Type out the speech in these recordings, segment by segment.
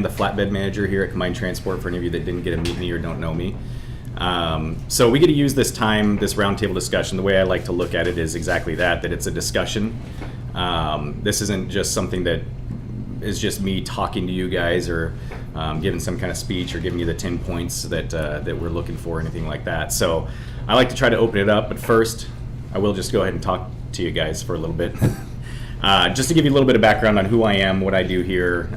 the flatbed manager here at Combined Transport for any of you that didn't get to meet me or don't know me. So we get to use this time, this roundtable discussion. The way I like to look at it is exactly that it's a discussion. This isn't just something that is just me talking to you guys or giving some kind of speech or giving you the 10 points that we're looking for or anything like that. So I like to try to open it up, but first I will just go ahead and talk to you guys for a little bit. Just to give you a little bit of background on who I am, what I do here,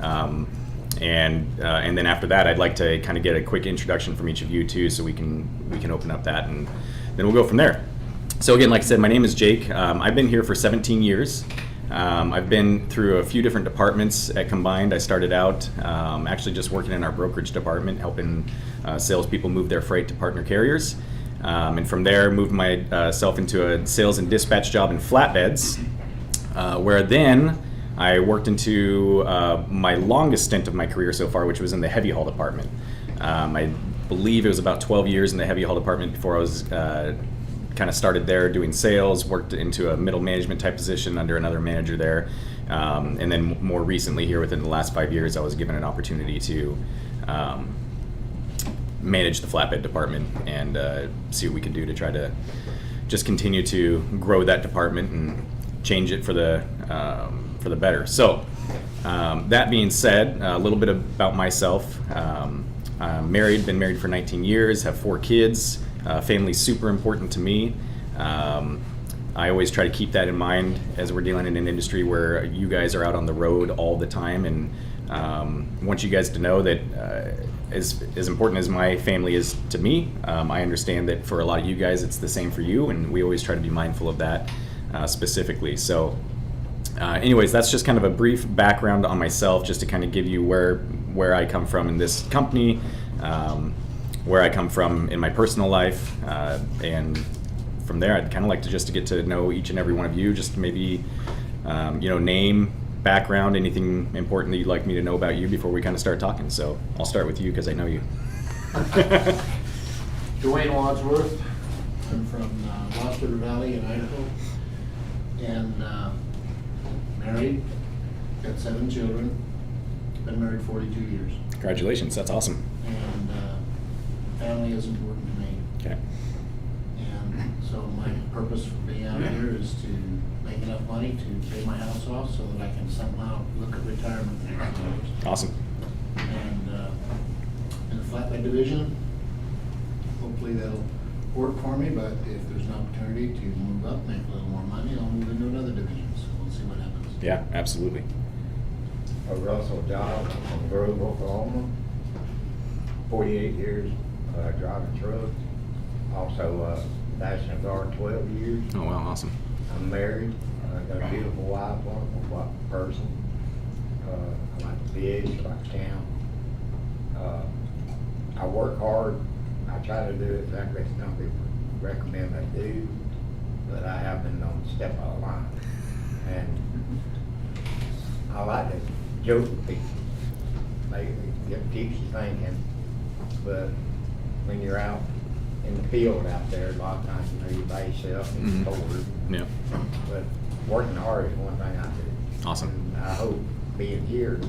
and then after that, I'd like to kind of get a quick introduction from each of you too, so we can open up that, and then we'll go from there. So again, like I said, my name is Jake. I've been here for 17 years. I've been through a few different departments at Combined. I started out actually just working in our brokerage department, helping salespeople move their freight to partner carriers, and from there moved myself into a sales and dispatch job in flatbeds, where then I worked into my longest stint of my career so far, which was in the heavy haul department. I believe it was about 12 years in the heavy haul department before I was kind of started there doing sales, worked into a middle management type position under another manager there. And then more recently here within the last 5 years, I was given an opportunity to manage the flatbed department and see what we can do to try to just continue to grow that department and change it for the better. So that being said, a little bit about myself. I'm married, been married for 19 years, have 4 kids. Family's super important to me. I always try to keep that in mind as we're dealing in an industry where you guys are out on the road all the time, and want you guys to know that as important as my family is to me, I understand that for a lot of you guys it's the same for you, and we always try to be mindful of that specifically. So anyways, that's just kind of a brief background on myself, just to kind of give you where I come from in this company, where I come from in my personal life, and from there I'd kind of like to get to know each and every one of you, just maybe name, background, anything important that you'd like me to know about you before we kind of start talking. So I'll start with you because I know you. Dwayne Wadsworth. I'm from Lost River Valley in Idaho, and married, got 7 children, been married 42 years. Congratulations, that's awesome. And family is important to me. Okay. And so my purpose for being out here is to make enough money to pay my house off so that I can somehow look at retirement. Awesome. And in the flatbed division, hopefully that'll work for me, but if there's an opportunity to move up, make a little more money, I'll move into another division, so we'll see what happens. Yeah, absolutely. Russell Giles from Grove, Oklahoma. 48 years driving truck. Also National Guard 12 years. Oh wow, awesome. I'm married. I got a beautiful wife, wonderful person. I like to fish, I like to camp. I work hard. I try to do exactly as some people recommend I do, but I have been known to step out of line. And I like to joke with people. It keeps you thinking, but when you're out in the field out there, a lot of times you're by yourself and you're bored. Yeah. But working hard is one thing I do. Awesome. And I hope being here,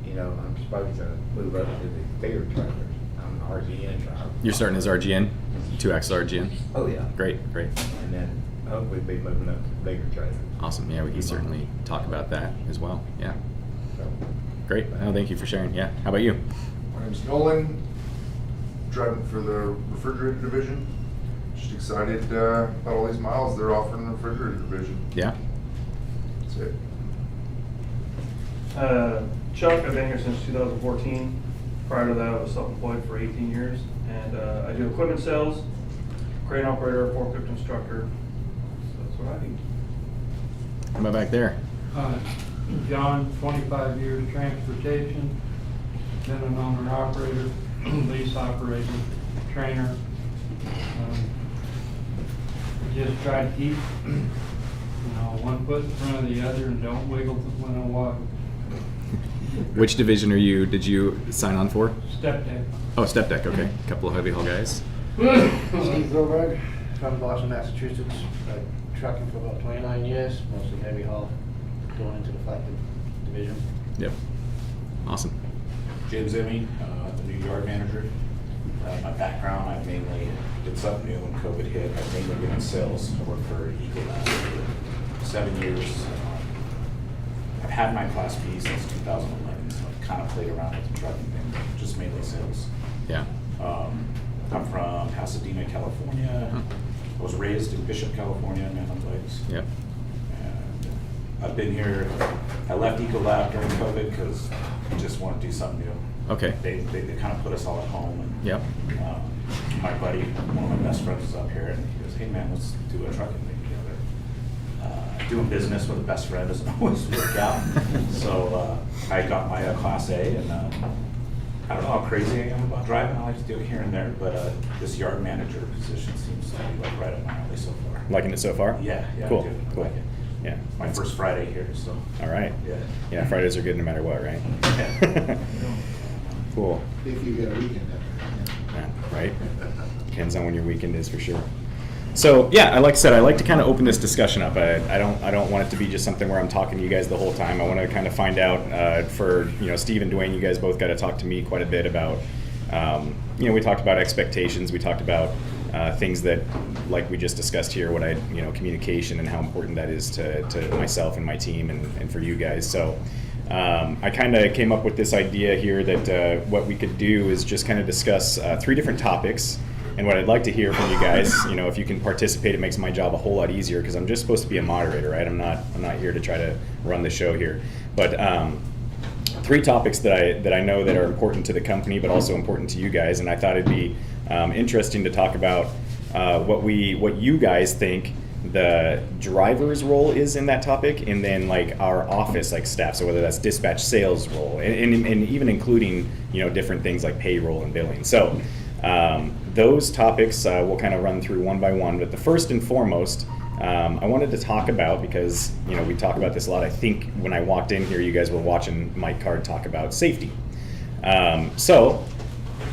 I'm supposed to move up to the bigger trailers. I'm an RGN driver. You're starting as RGN, 2-axle RGN. Oh yeah. Great. And then hopefully be moving up to the bigger trailers. Awesome. Yeah, we can certainly talk about that as well. Yeah. So, Great. Oh, thank you for sharing. Yeah. How about you? My name's Nolan, driving for the refrigerator division. Just excited about all these miles they're offering the refrigerator division. Yeah. That's it. Chuck, I've been here since 2014. Prior to that, I was self-employed for 18 years, and I do equipment sales, crane operator, forklift instructor. So that's what I do. How about back there? John, 25 years transportation, been an owner-operator, lease operator, trainer. Just try to keep, one foot in front of the other and don't wiggle when I walk. Which division did you sign on for? Step deck. Oh, step deck, okay. A couple of heavy haul guys. Steve Groberg from Boston, Massachusetts. Trucking for about 29 years, mostly heavy haul, going into the flatbed division. Yep. Awesome. Jim Zimmy, the new yard manager. My background, I mainly did something new when COVID hit. I've mainly been in sales. I worked for Ecolab for 7 years. I've had my Class B since 2011, so I've kind of played around with the trucking thing, just mainly sales. Yeah. I'm from Pasadena, California. I was raised in Bishop, California, Mammoth Lakes. Yep. And I've been here. I left Ecolab during COVID because I just want to do something new. Okay. They kind of put us all at home. And, Yep. my buddy, one of my best friends, is up here, and he goes, "Hey man, let's do a trucking thing together." Doing business with a best friend doesn't always work out. So I got my Class A, and I don't know how crazy I am about driving. I like to do it here and there, but this yard manager position seems to be like right up my alley so far. Liking it so far? Yeah, Cool. I do. I Cool. like it. Yeah. My first Friday here, so. All right. Yeah. Yeah, Fridays are good no matter what, right? Cool. If you get a weekend after. Yeah, right? Depends on when your weekend is for sure. So yeah, like I said, I like to kind of open this discussion up. I don't want it to be just something where I'm talking to you guys the whole time. I want to kind of find out for Steve and Dwayne, you guys both got to talk to me quite a bit about we talked about expectations. We talked about things that, like we just discussed here, what communication and how important that is to myself and my team and for you guys. So I kind of came up with this idea here that what we could do is just kind of discuss 3 different topics. And what I'd like to hear from you guys, if you can participate, it makes my job a whole lot easier because I'm just supposed to be a moderator, right? I'm not here to try to run the show here. But 3 topics that I know that are important to the company, but also important to you guys. And I thought it'd be interesting to talk about what you guys think the driver's role is in that topic, and then like our office staff. So whether that's dispatch, sales role, and even including different things like payroll and billing. So. Those topics we'll kind of run through one by one, but the first and foremost, I wanted to talk about, because we talk about this a lot. I think when I walked in here, you guys were watching Mike Card talk about safety. So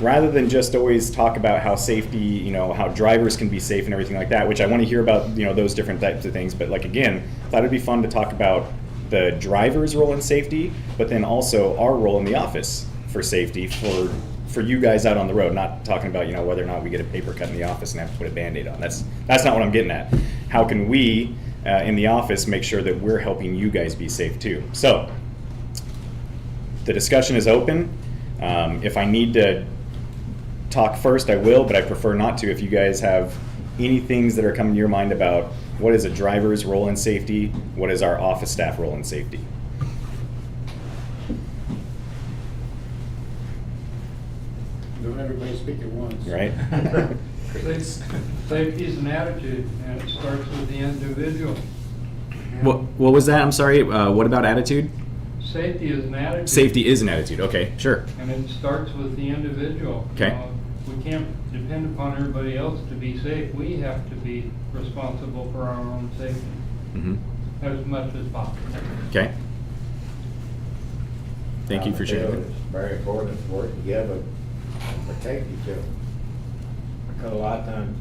rather than just always talk about how safety, how drivers can be safe and everything like that, which I want to hear about, those different types of things. But again, I thought it'd be fun to talk about the driver's role in safety, but then also our role in the office for safety for you guys out on the road. Not talking about whether or not we get a paper cut in the office and have to put a Band-Aid on. That's not what I'm getting at. How can we in the office make sure that we're helping you guys be safe too? So the discussion is open. If I need to talk first, I will, but I prefer not to. If you guys have any things that are coming to your mind about what is a driver's role in safety, what is our office staff role in safety? Don't everybody speak at once. Right? Safety is an attitude, and it starts with the individual. What was that? I'm sorry. What about attitude? Safety is an attitude. Safety is an attitude. Okay, sure. And it starts with the individual. Okay. We can't depend upon everybody else to be safe. We have to be responsible for our own safety Mm-hmm. as much as possible. Okay. Thank you for I feel sharing. It's very important to work together and protect each other. Because a lot of times,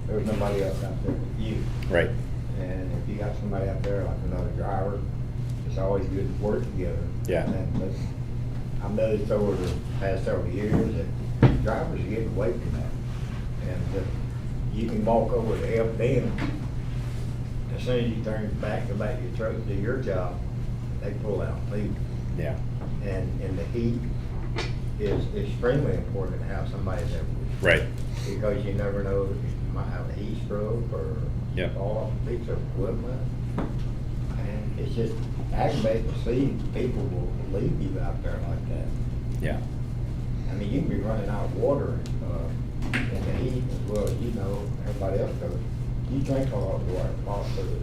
there's nobody else out there with you. Right. And if you got somebody out there, like another driver, it's always good to work together. Yeah. And I've noticed over the past several years that drivers are getting away from that. And you can walk over to help them. As soon as you turn back to let your truck do your job, they pull out and leave. Yeah. And the heat is extremely important to have somebody there with you. Right. Because you never know if you might have a heat stroke or Yep. fall off a piece of equipment. And it's just aggravating to see people will leave you out there like that. Yeah. I mean, you can be running out of water in the heat as well as everybody else does. You drink all of the water, fall through it.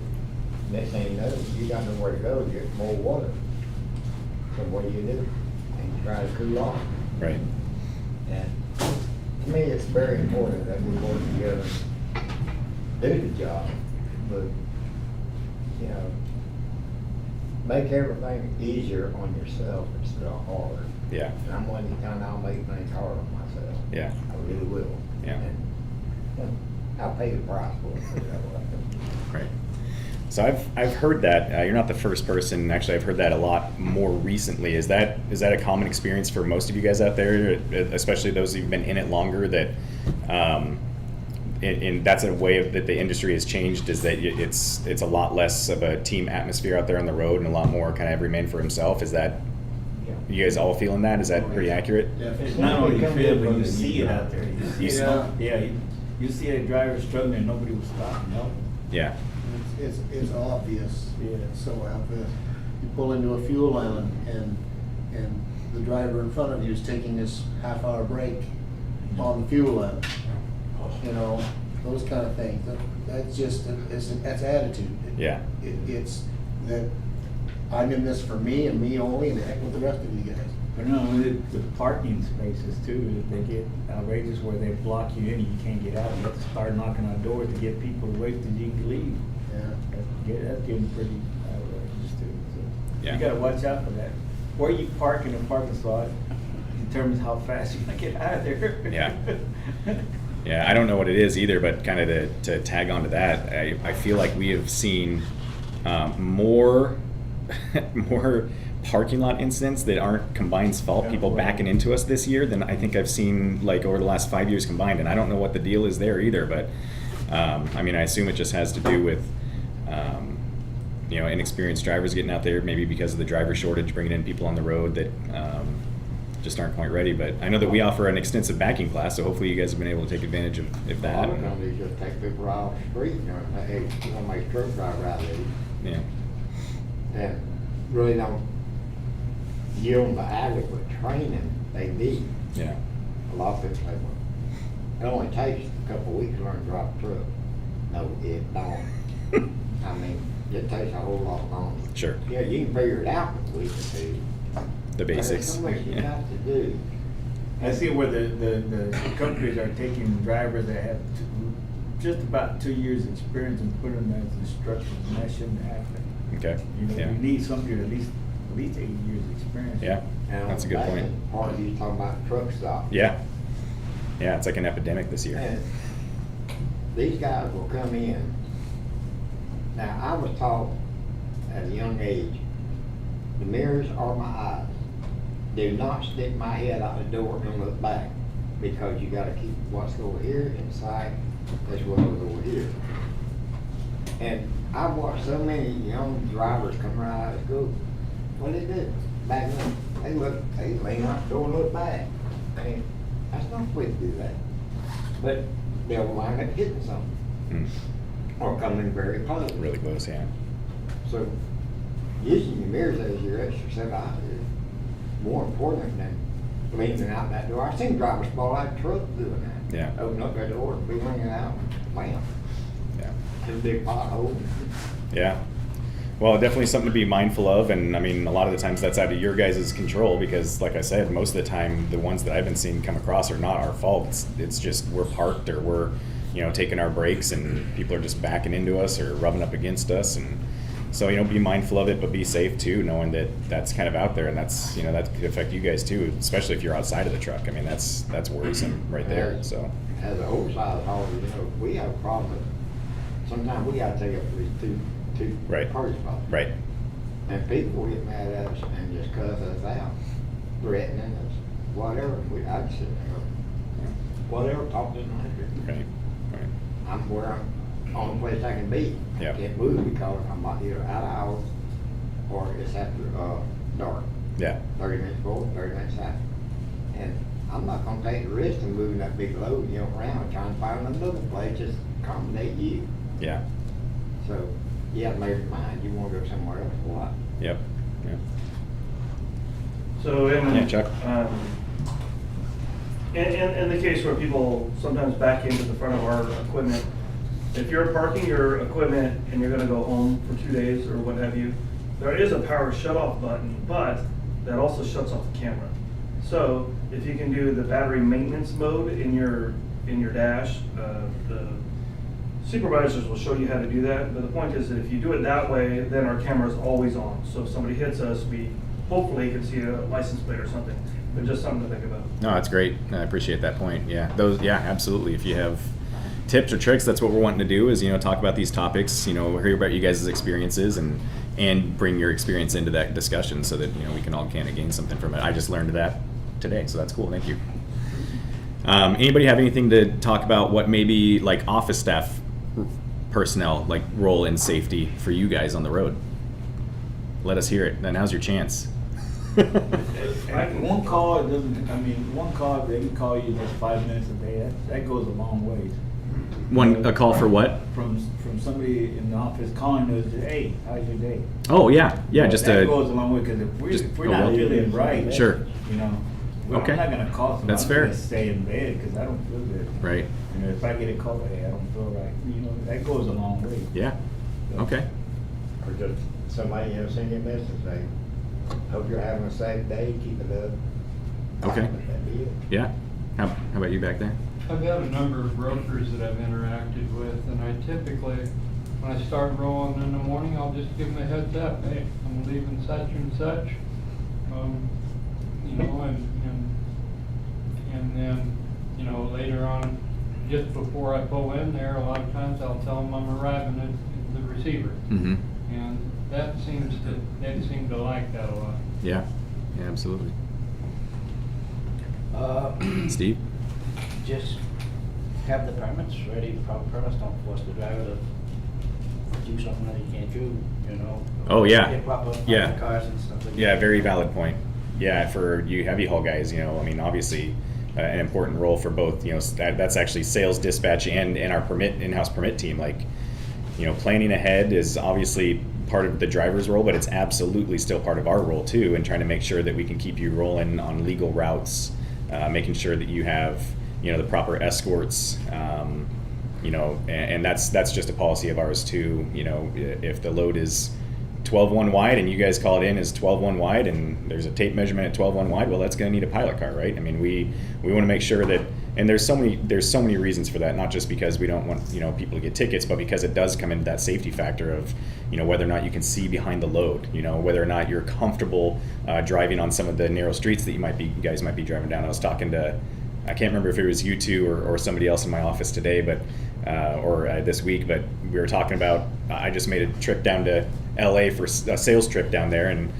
Next thing you know, you got nowhere to go to get more water. So what do? And you try to cool off. Right. And to me, it's very important that we work together, do the job, but, make everything easier on yourself instead of harder. Yeah. And I'm one of the kind, I'll make things hard on myself. Yeah. I really will. Yeah. And I'll pay the price for it. Put it that way. Right. So I've heard that. You're not the first person. Actually, I've heard that a lot more recently. Is that a common experience for most of you guys out there, especially those who've been in it longer? That and that's a way that the industry has changed. Is that it's a lot less of a team atmosphere out there on the road, and a lot more kind of every man for himself. Is that you guys all feeling that? Is that pretty accurate? It's not only you feel, but you see it out there. You see, Yeah. you see a driver struggling and nobody will stop and help. Yeah. It's obvious. Yeah. It's so obvious. You pull into a fuel line and the driver in front of you is taking this half-hour break on the fuel line. You know, those kind of things. That's just, that's attitude. Yeah. It's that I'm in this for me and me only, and heck with the rest of you guys. But no, the parking spaces too, they get outrageous where they block you in and you can't get out. You have to start knocking on doors to get people to wait till you can leave. That's getting pretty outrageous too. So Yeah. you gotta watch out for that. Where you park in a parking slot determines how fast you can get out of there. Yeah. Yeah, I don't know what it is either, but kind of to tag onto that, I feel like we have seen more parking lot incidents that aren't Combine's fault, people backing into us this year, than I think I've seen like over the last 5 years combined. And I don't know what the deal is there either, but I mean, I assume it just has to do with inexperienced drivers getting out there, maybe because of the driver shortage, bringing in people on the road that just aren't quite ready. But I know that we offer an extensive backing class, so hopefully you guys have been able to take advantage of A that. lot of companies just take people out off the street, you know, and hey, you want to make truck driver out of it, Yeah. and really don't give them the adequate training they need. Yeah. A lot of people say, well, it only takes a couple of weeks to learn to drive a truck. No, it don't. I mean, it takes a whole lot longer. Sure. Yeah, you can figure it out in a week or two. The But there's basics. so much you Yeah. got to do. I see where the companies are taking drivers that have just about 2 years' experience and putting them as instructors, and that shouldn't happen. Okay. You know, Yeah. you need somebody with at least 8 years' experience. Yeah. And That's a good point. Part you talking about truck stop. Yeah. Yeah, it's like an epidemic this year. And these guys will come in. Now, I was taught at a young age, the mirrors are my eyes. Do not stick my head out the door and look back, because you gotta keep what's over here in sight as well as over here. And I've watched so many young drivers come right out of school. What do? Back then, they lean out the door and look back. And that's not the way to do that. But they'll wind up hitting something Mm. or coming very close. Really close, yeah. So using your mirrors as your extra set of eyes is more important than leaning out that door. I've seen drivers fall out of trucks doing that. Yeah. Open up their door and be leaning out, bam, Yeah. in a big pothole. Yeah. Well, definitely something to be mindful of, and I mean, a lot of the times that's out of your guys' control because, like I said, most of the time the ones that I've been seeing come across are not our fault. It's just we're parked or we're, taking our breaks and people are just backing into us or rubbing up against us, and so be mindful of it, but be safe too, knowing that that's kind of out there, and that's that could affect you guys too, especially if you're outside of the truck. I mean, that's worrisome right there. So As an oversized hauler, we have a problem with, sometimes we gotta take up these two Right. parking spots. right. And people get mad at us and just cuss us out, threatening us, whatever. I'd sit there, whatever, talk to them like this. Right. Right. I'm where I'm, only place I can be. Yeah. I can't move because I'm either out of hours or it's after, dark. Yeah. 30 minutes forward, 30 minutes after. And I'm not gonna take the risk of moving that big load, around and trying to find another place just to accommodate you. Yeah. So, you have to make your mind, you wanna go somewhere else for what? Yep. Yeah. So in, Yeah, Chuck. In the case where people sometimes back into the front of our equipment, if you're parking your equipment and you're gonna go home for 2 days or what have you, there is a power shut-off button, but that also shuts off the camera. So if you can do the battery maintenance mode in your dash, the supervisors will show you how to do that. But the point is that if you do it that way, then our camera is always on. So if somebody hits us, we hopefully can see a license plate or something. But just something to think about. No, that's great. I appreciate that point. Yeah, those. Yeah, absolutely. If you have, tips or tricks, that's what we're wanting to do is, talk about these topics, hear about you guys' experiences and bring your experience into that discussion so that, we can all kind of gain something from it. I just learned that today, so that's cool. Thank you. Anybody have anything to talk about what maybe like office staff personnel like role in safety for you guys on the road? Let us hear it. Then now's your chance. One call doesn't, one call, they can call you just 5 minutes a day, that goes a long ways. A call for what? From somebody in the office calling us, hey, how's your day? Oh, yeah, just that a, goes a long way, because if we're not feeling right, Sure. Okay. I'm not gonna call somebody. That's I'm fair. gonna stay in bed because I don't feel good. Right. If I get a call, hey, I don't feel right, that goes a long way. Yeah, okay. Or just somebody, send you a message, say, hope you're having a safe day, keep it up. Okay. That'd be it. Yeah. How about you back there? I've had a number of brokers that I've interacted with, and I typically, when I start rolling in the morning, I'll just give them a heads up, hey, I'm leaving such and such. And then, later on, just before I pull in there, a lot of times I'll tell them I'm arriving at the receiver. Mm-hmm. And they seem to like that a lot. Yeah, absolutely. Steve? Just have the permits ready, proper permits, don't force the driver to do something that he can't do, Oh, yeah. Get proper Yeah. cars and stuff like that. Yeah, very valid point. Yeah, for you heavy haul guys, obviously an important role for both, that's actually sales dispatch and our in-house permit team. Like, planning ahead is obviously part of the driver's role, but it's absolutely still part of our role too, and trying to make sure that we can keep you rolling on legal routes, making sure that you have, the proper escorts, and that's just a policy of ours too. If the load is 12-1 wide and you guys call it in as 12-1 wide and there's a tape measurement at 12-1 wide, well, that's going to need a pilot car, right? We want to make sure that, and there's so many reasons for that, not just because we don't want people to get tickets, but because it does come into that safety factor of whether or not you can see behind the load, whether or not you're comfortable driving on some of the narrow streets that you guys might be driving down. I was talking to, I can't remember if it was you two or somebody else in my office today, but or this week, but we were talking about, I just made a trip down to LA for a sales trip down there, and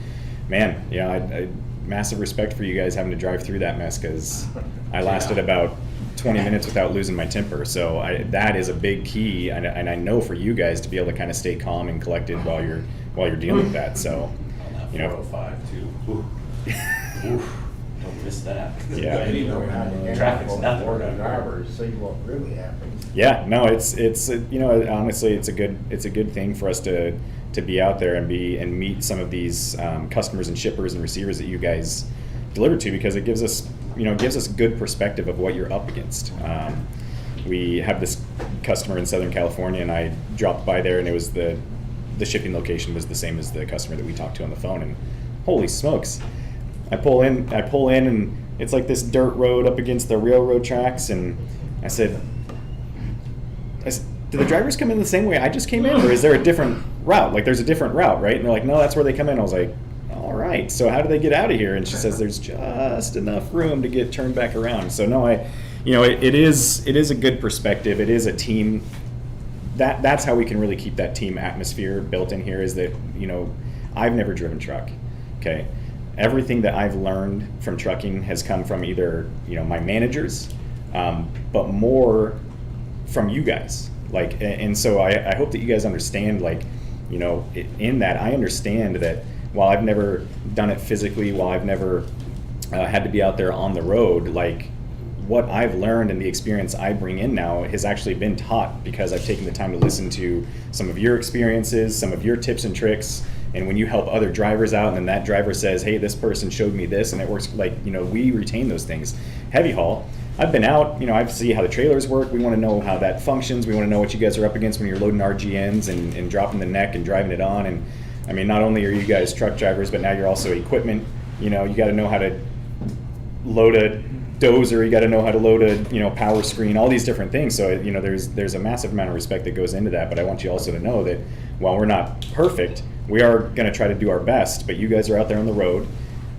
man, I massive respect for you guys having to drive through that mess, because I lasted about 20 minutes without losing my temper. So that is a big key, and I know for you guys to be able to kind of stay calm and collected while you're dealing with that. So On that 405 too. Oof. Don't miss that. Yeah. Traffic's nothing. For the drivers, see what really happens. Yeah, no, it's honestly it's a good thing for us to be out there and meet some of these customers and shippers and receivers that you guys deliver to, because it gives us good perspective of what you're up against. We have this customer in Southern California, and I dropped by there, and it was the shipping location was the same as the customer that we talked to on the phone, and holy smokes, I pull in and it's like this dirt road up against the railroad tracks, and I said, do the drivers come in the same way I just came in, or is there a different route? Like, there's a different route, right? And they're like, no, that's where they come in. I was like, all right, so how do they get out of here? And she says there's just enough room to get turned back around. So no, it is a good perspective. It is a team. That's how we can really keep that team atmosphere built in here, is that, I've never driven truck, okay? Everything that I've learned from trucking has come from either, my managers, but more from you guys. Like, and so I hope that you guys understand, like, in that, I understand that while I've never done it physically, while I've never had to be out there on the road, like, what I've learned and the experience I bring in now has actually been taught because I've taken the time to listen to some of your experiences, some of your tips and tricks. And when you help other drivers out, and then that driver says, hey, this person showed me this, and it works, like, we retain those things. Heavy haul, I've been out, I see how the trailers work. We want to know how that functions. We want to know what you guys are up against when you're loading RGNs and dropping the neck and driving it on. And I mean, not only are you guys truck drivers, but now you're also equipment. You got to know how to load a dozer. You got to know how to load a power screen. All these different things. So there's a massive amount of respect that goes into that. But I want you also to know that while we're not perfect, we are going to try to do our best. But you guys are out there on the road,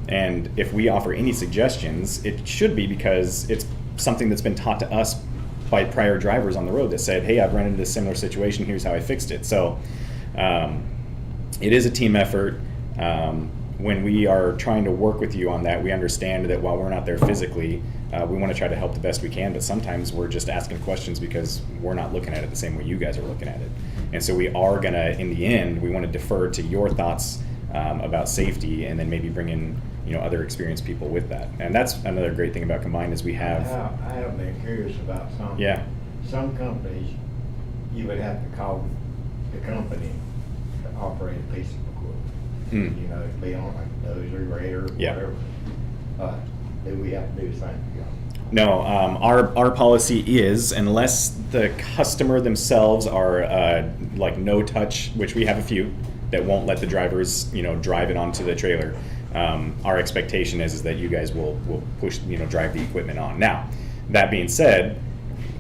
and if we offer any suggestions, it should be because it's something that's been taught to us by prior drivers on the road that said, hey, I've run into this similar situation, here's how I fixed it. So it is a team effort. When we are trying to work with you on that, we understand that while we're not there physically, we want to try to help the best we can, but sometimes we're just asking questions because we're not looking at it the same way you guys are looking at it. And so we are going to, in the end, we want to defer to your thoughts about safety, and then maybe bring in other experienced people with that. And that's another great thing about Combined is we have. I have been curious about some. Yeah. Some companies, you would have to call the company to operate a piece of equipment. Mm. You know, it'd be on like a dozer, grader, Yeah. whatever. Do we have to do the same? No, our policy is, unless the customer themselves are like no touch, which we have a few that won't let the drivers drive it onto the trailer. Our expectation is that you guys will push drive the equipment on. Now, that being said,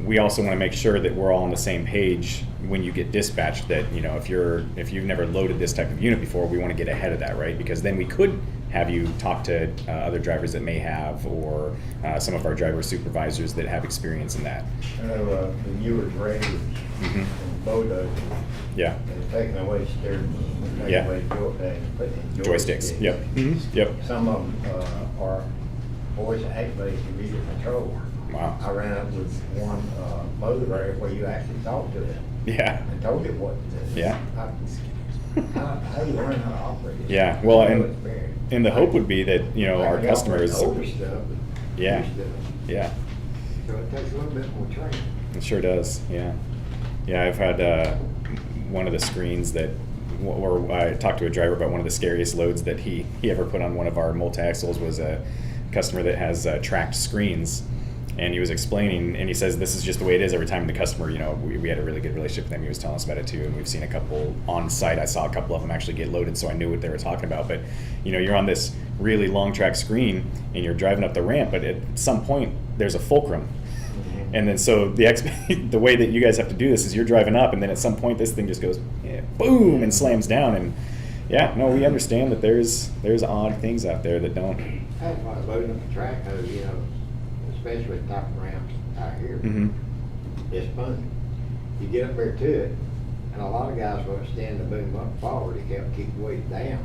we also want to make sure that we're all on the same page when you get dispatched. That if you've never loaded this type of unit before, we want to get ahead of that, right? Because then we could have you talk to other drivers that may have, or some of our driver supervisors that have experience in that. I know the newer graders Mhm. and bulldozers, Yeah, they're taking away steering wheel, taking Yeah. away putting in joysticks. Yep. Mhm. Yep. Some of them are voice activated remote control. Wow. I ran up with one motivator where you actually talk to them Yeah. and told it what to do. Yeah. How do you learn how to operate it? Yeah, well, You know and- it's very- And the hope would be that I our can operate customers. older stuff, but Yeah. new stuff. Yeah. So it takes a little bit more training. It sure does, yeah. Yeah, I've had one of the screens that, or I talked to a driver about one of the scariest loads that he ever put on one of our multi-axles was a customer that has tracked screens. And he was explaining, and he says this is just the way it is every time the customer, we had a really good relationship with them. He was telling us about it too, and we've seen a couple on site. I saw a couple of them actually get loaded, so I knew what they were talking about. But, you're on this really long track screen, and you're driving up the ramp, but at some point, there's a fulcrum. And then so the way that you guys have to do this is you're driving up, and then at some point this thing just goes boom and slams down. And yeah, no, we understand that there's odd things out there that don't. That's why loading up a track, especially with top ramps out here, Mhm. it's fun. You get up there to it, and a lot of guys won't stand the boom up forward, they kept keep the weight down.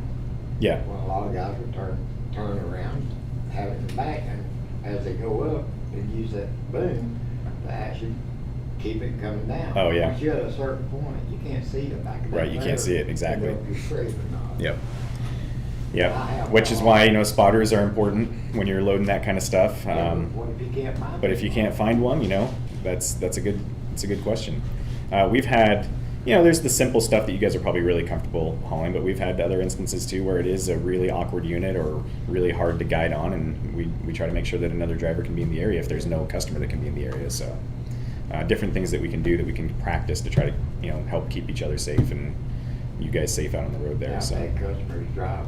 Yeah, Well, a lot of guys will turn around, have it in the back, and as they go up, they use that boom to actually keep it coming down. Oh, yeah. Once you're at a certain point, you can't see the back of that Right, you can't motor see it, to exactly. know if you're straight or not. yep. Yep, which is why, spotters are important when you're loading that kind of stuff. What if you can't find But if you can't find one, that's a good question. We've had, there's the simple stuff that you guys are probably really comfortable hauling, but we've had other instances too where it is a really awkward unit or really hard to guide on, and we try to make sure that another driver can be in the area if there's no customer that can be in the area. So different things that we can do that we can practice to try to help keep each other safe and you guys safe out on the road there. Yeah, So I've had customers drive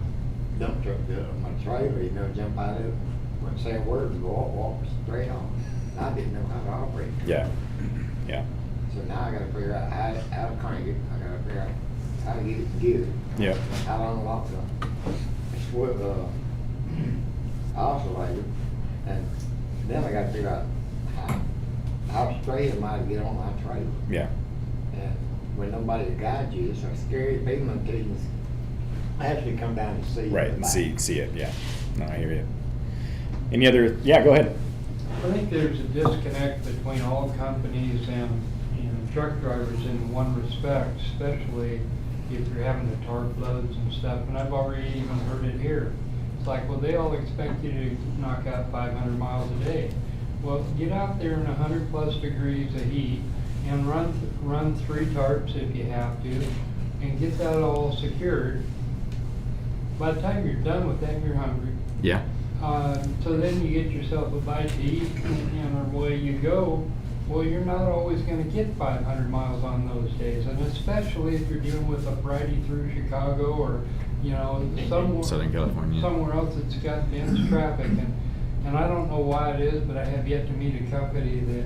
dump truck to my trailer, jump out of it, wouldn't say a word, and walk straight on. I didn't know how to operate. yeah. So now I gotta figure out how to crank it, I gotta figure out how to get it geared, Yeah. how to unlock the switch, oscillator, and then I gotta figure out how straight am I to get on my trailer. Yeah. And when nobody to guide you, it's so scary, people until you actually come down and see. Right, the and back. see it, yeah. No, I hear you. Any other, yeah, go ahead. I think there's a disconnect between all companies and truck drivers in one respect, especially if you're having to tarp loads and stuff, and I've already even heard it here. It's like, well, they all expect you to knock out 500 miles a day. Well, get out there in 100+ degrees of heat and run 3 tarps if you have to, and get that all secured. By the time you're done with that, you're hungry. Yeah. So then you get yourself a bite to eat, and away you go. Well, you're not always gonna get 500 miles on those days, and especially if you're dealing with a Friday through Chicago or, somewhere. Southern California. Somewhere else that's got dense traffic, and I don't know why it is, but I have yet to meet a company that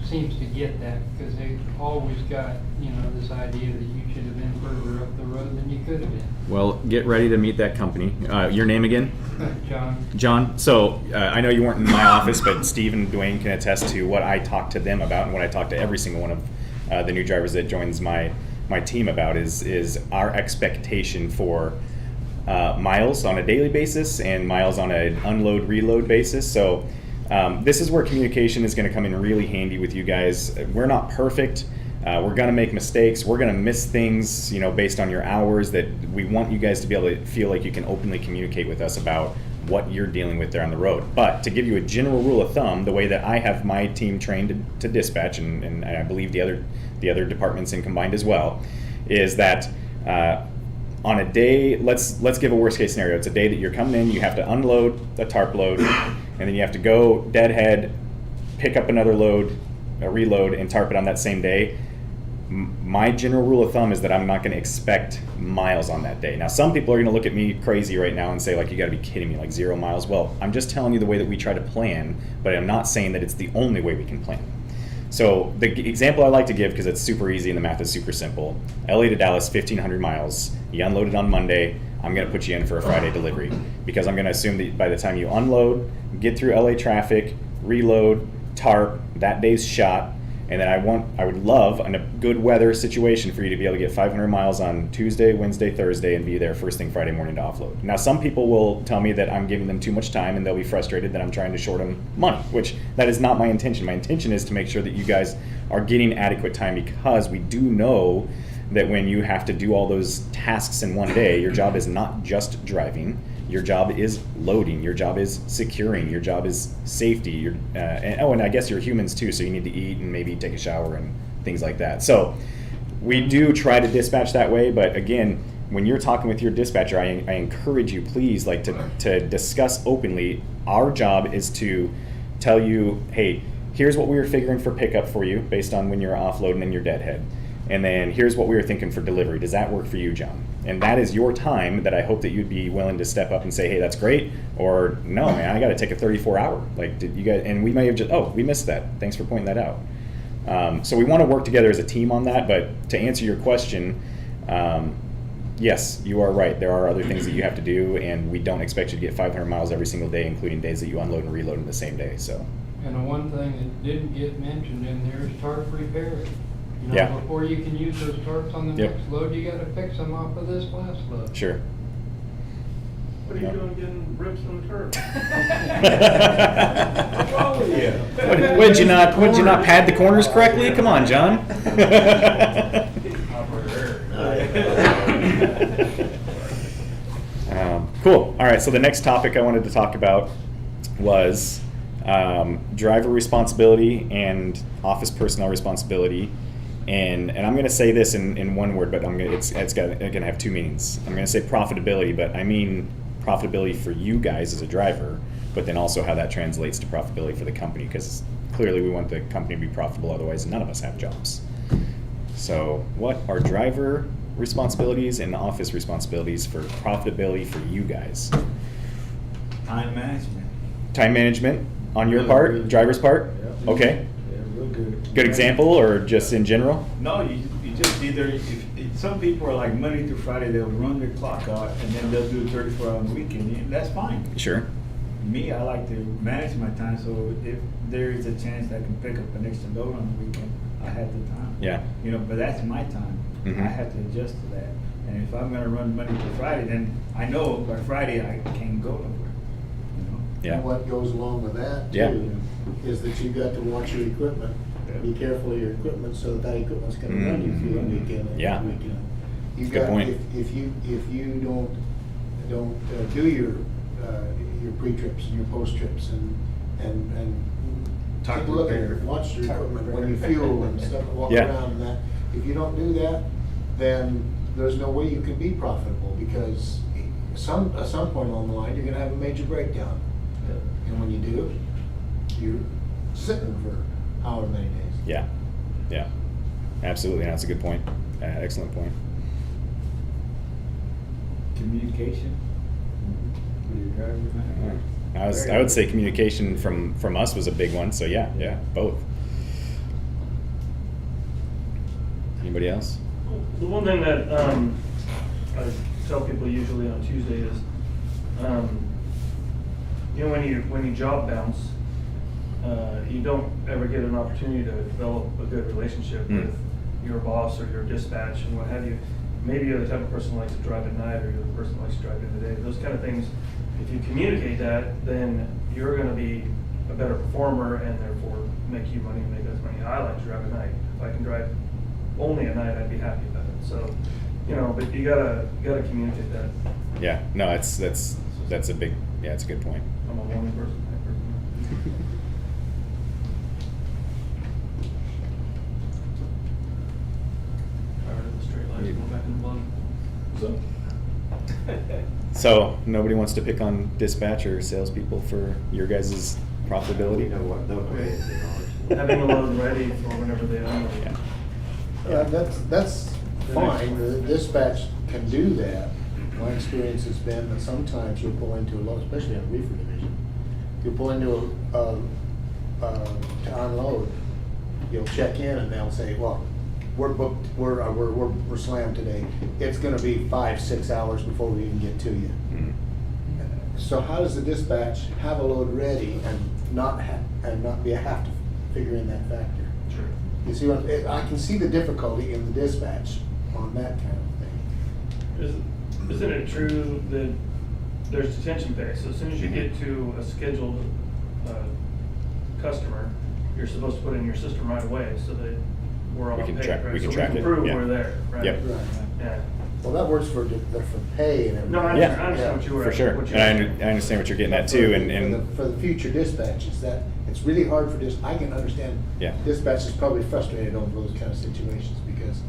seems to get that, because they've always got, you know, this idea that you should have been further up the road than you could have been. Well, get ready to meet that company. Your name again? John? John. So I know you weren't in my office, but Steve and Dwayne can attest to what I talk to them about and what I talk to every single one of the new drivers that joins my team about is our expectation for miles on a daily basis and miles on an unload reload basis. So this is where communication is going to come in really handy with you guys. We're not perfect. We're going to make mistakes. We're going to miss things, you know, based on your hours, that we want you guys to be able to feel like you can openly communicate with us about what you're dealing with there on the road. But to give you a general rule of thumb, the way that I have my team trained to dispatch, and I believe the other departments in combined as well, is that on a day, let's give a worst case scenario. It's a day that you're coming in, you have to unload a tarp load, and then you have to go deadhead, pick up another load, reload, and tarp it on that same day. My general rule of thumb is that I'm not going to expect miles on that day. Now, some people are going to look at me crazy right now and say, like, you got to be kidding me, like 0 miles. Well, I'm just telling you the way that we try to plan, but I'm not saying that it's the only way we can plan. So the example I like to give, because it's super easy and the math is super simple, LA to Dallas, 1,500 miles. You unloaded on Monday. I'm going to put you in for a Friday delivery, because I'm going to assume that by the time you unload, get through LA traffic, reload, tarp, that day's shot, and then I would love, in a good weather situation, for you to be able to get 500 miles on Tuesday, Wednesday, Thursday, and be there first thing Friday morning to offload. Now, some people will tell me that I'm giving them too much time, and they'll be frustrated that I'm trying to short them money, which that is not my intention. My intention is to make sure that you guys are getting adequate time, because we do know that when you have to do all those tasks in one day, your job is not just driving. Your job is loading. Your job is securing. Your job is safety. And I guess you're humans too, so you need to eat and maybe take a shower and things like that. So we do try to dispatch that way, but again, when you're talking with your dispatcher, I encourage you, please, like to discuss openly. Our job is to tell you, hey, here's what we were figuring for pickup for you based on when you're offloading and your deadhead. And then here's what we were thinking for delivery. Does that work for you, John? And that is your time that I hope that you'd be willing to step up and say, hey, that's great. Or no, man, I got to take a 34-hour. Like, did you guys? And we may have just, we missed that. Thanks for pointing that out. So we want to work together as a team on that. But to answer your question, yes, you are right. There are other things that you have to do, and we don't expect you to get 500 miles every single day, including days that you unload and reload in the same day. So. And the one thing that didn't get mentioned in there is tarp repair. You know, Yeah. before you can use those tarps on the Yep. next load, you gotta fix them off of this last load. Sure. What are you doing getting rips on the turf? What's wrong with you? Would you not pad the corners correctly? Come on, John. Cool. All right. So the next topic I wanted to talk about was driver responsibility and office personnel responsibility. And I'm going to say this in one word, but it's going to have two meanings. I'm going to say profitability, but I mean profitability for you guys as a driver, but then also how that translates to profitability for the company, because clearly we want the company to be profitable, otherwise none of us have jobs. So what are driver responsibilities and office responsibilities for profitability for you guys? Time management. Time management on your Really, part, really. driver's part? Yeah. Okay. Yeah, real good. Good example, or just in general? No, you just either, if some people are like Monday through Friday, they'll run their clock out and then they'll do 34 on the weekend. Yeah, that's fine. Sure. Me, I like to manage my time, so if there is a chance I can pick up an extra load on the weekend, I have the time. Yeah. You know, but that's my time. Mhm. I have to adjust to that. And if I'm gonna run Monday through Friday, then I know by Friday I can't go nowhere, you know? Yeah. And what goes along with that Yeah. too, is that you got to watch your equipment. Be careful of your equipment so that equipment's gonna run you through the weekend and Yeah. the weekend. You Good got, point. if you don't do your pre-trips and your post-trips and Talk take a look at repair. watch your Talk equipment repair. when you fuel and stuff, walk Yeah. around and that. If you don't do that, then there's no way you can be profitable, because at some point along the line, you're gonna have a major breakdown. And when you do, you're sitting for however many days. Yeah. Yeah. Absolutely. That's a good point. Excellent point. Communication with your driver, man. I would say communication from us was a big one. So yeah, both. Anybody else? The one thing that I tell people usually on Tuesday is, you know, when you job bounce, you don't ever get an opportunity to develop a good relationship with your boss or your dispatch and what have you. Maybe you're the type of person who likes to drive at night, or you're the person who likes to drive during the day. Those kind of things, if you communicate that, then you're going to be a better performer and therefore make you money and make us money. I like to drive at night. If I can drive only at night, I'd be happy about it. So, you know, but you gotta communicate that. Yeah, no, that's a big, yeah, it's a good point. I'm a morning person, night person. Tired of the straight lines going back in the blood. So nobody wants to pick on dispatch or salespeople for your guys' profitability? You know what, no way. Having a load ready for whenever they unload. Yeah. That's fine, the dispatch can do that. My experience has been that sometimes you'll pull into a load, especially in a reefer division, you'll pull into to unload, you'll check in and they'll say, well, we're booked, we're slammed today. It's gonna be 5-6 hours before we even get to you. Mhm. So how does the dispatch have a load ready and not be have to figure in that factor? Sure. You see what, I can see the difficulty in the dispatch on that kind of thing. Isn't it true that there's detention pay? So as soon as you get to a scheduled customer, you're supposed to put it in your system right away so that we're on We can pay. track- right? we can So track it, prove yeah. we're there, right? Yep. Right. Yeah. Well, that works for pay and everything. No, I Yeah. understand what you were. For sure, what you and were- I understand what you're getting at too, and For the future dispatches, that, it's really hard for I can understand. Yeah. Dispatch is probably frustrated over those kind of situations because,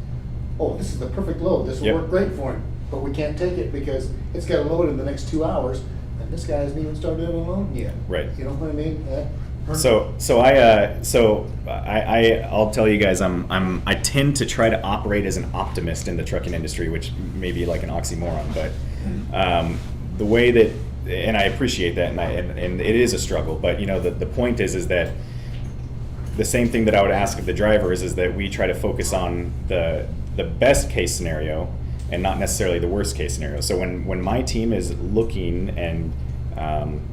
oh, this is the perfect load, this will Yep. work great for him, but we can't take it because it's got a load in the next 2 hours, and this guy hasn't even started unloading yet. Right. You know what I mean? I'll tell you guys, I tend to try to operate as an optimist in the trucking industry, which may be like an oxymoron, but the way that, and I appreciate that, and it is a struggle, but you know, the point is that the same thing that I would ask of the drivers is that we try to focus on the best case scenario and not necessarily the worst case scenario. So when my team is looking and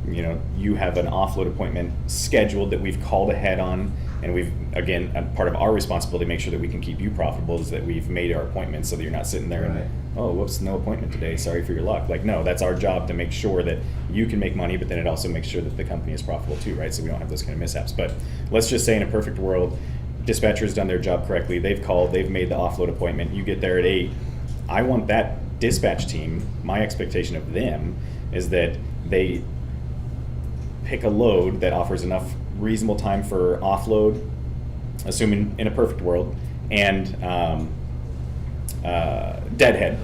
you know, you have an offload appointment scheduled that we've called ahead on, and we've, again, part of our responsibility to make sure that we can keep you profitable is that we've made our appointments so that you're not sitting there Right. and, oh, whoops, no appointment today, sorry for your luck. Like, no, that's our job to make sure that you can make money, but then it also makes sure that the company is profitable too, right? So we don't have those kind of mishaps. But let's just say in a perfect world, dispatcher's done their job correctly, they've called, they've made the offload appointment, you get there at 8. I want that dispatch team, my expectation of them is that they pick a load that offers enough reasonable time for offload, assuming in a perfect world, and deadhead,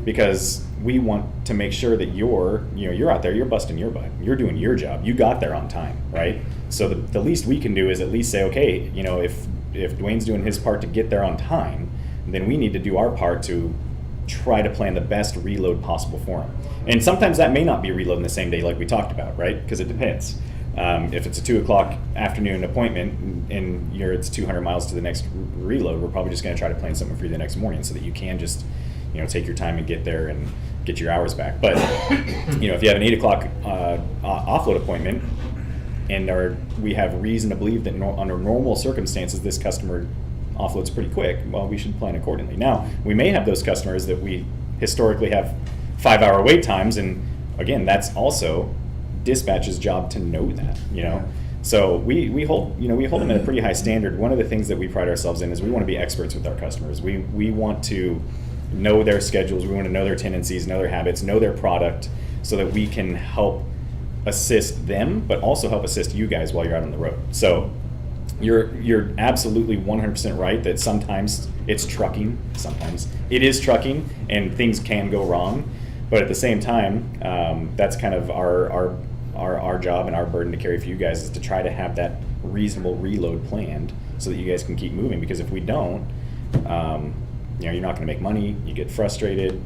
because we want to make sure that you're out there, you're busting your butt, you're doing your job, you got there on time, right? So the least we can do is at least say, okay, you know, if Dwayne's doing his part to get there on time, then we need to do our part to try to plan the best reload possible for him. And sometimes that may not be reloading the same day like we talked about, right? Because it depends. If it's a 2 o'clock afternoon appointment and it's 200 miles to the next reload, we're probably just going to try to plan something for you the next morning so that you can just, you know, take your time and get there and get your hours back. But, you know, if you have an 8 o'clock offload appointment and we have reason to believe that under normal circumstances this customer offloads pretty quick, well, we should plan accordingly. Now, we may have those customers that we historically have 5-hour wait times, and again, that's also dispatch's job to know that, you know. So we hold them at a pretty high standard. One of the things that we pride ourselves in is we want to be experts with our customers. We want to know their schedules, we want to know their tendencies, know their habits, know their product, so that we can help assist them, but also help assist you guys while you're out on the road. So you're absolutely 100% right that sometimes it's trucking, sometimes it is trucking, and things can go wrong. But at the same time, that's kind of our job and our burden to carry for you guys is to try to have that reasonable reload planned so that you guys can keep moving. Because if we don't, you know, you're not going to make money. You get frustrated.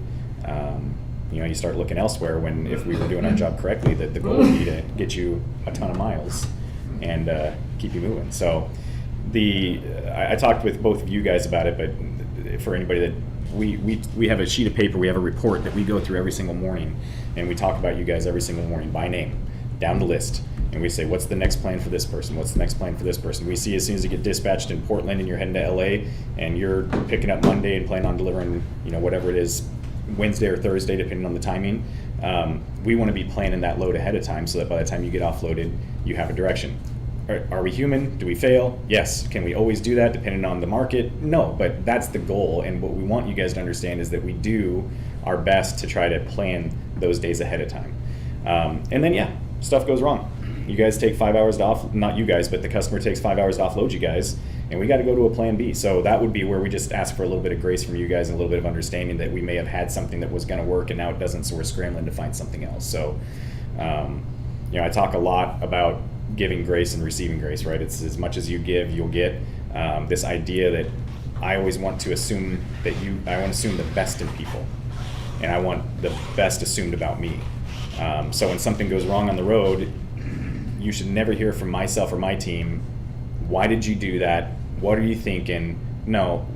You know, you start looking elsewhere. When if we were doing our job correctly, the goal would be to get you a ton of miles and keep you moving. So I talked with both of you guys about it, but for anybody that we have a sheet of paper, we have a report that we go through every single morning, and we talk about you guys every single morning by name, down the list, and we say, what's the next plan for this person? What's the next plan for this person? We see as soon as you get dispatched in Portland and you're heading to LA, and you're picking up Monday and planning on delivering, whatever it is, Wednesday or Thursday, depending on the timing. We want to be planning that load ahead of time so that by the time you get offloaded, you have a direction. Are we human? Do we fail? Yes. Can we always do that depending on the market? No, but that's the goal. And what we want you guys to understand is that we do our best to try to plan those days ahead of time. And then, yeah, stuff goes wrong. You guys take 5 hours to not you guys, but the customer takes 5 hours to offload you guys, and we got to go to a plan B. So that would be where we just ask for a little bit of grace from you guys and a little bit of understanding that we may have had something that was going to work and now it doesn't, so we're scrambling to find something else. So, I talk a lot about giving grace and receiving grace, right? It's as much as you give, you'll get. This idea that I always want to assume that I want to assume the best in people, and I want the best assumed about me. So when something goes wrong on the road, you should never hear from myself or my team, why did you do that? What are you thinking? No,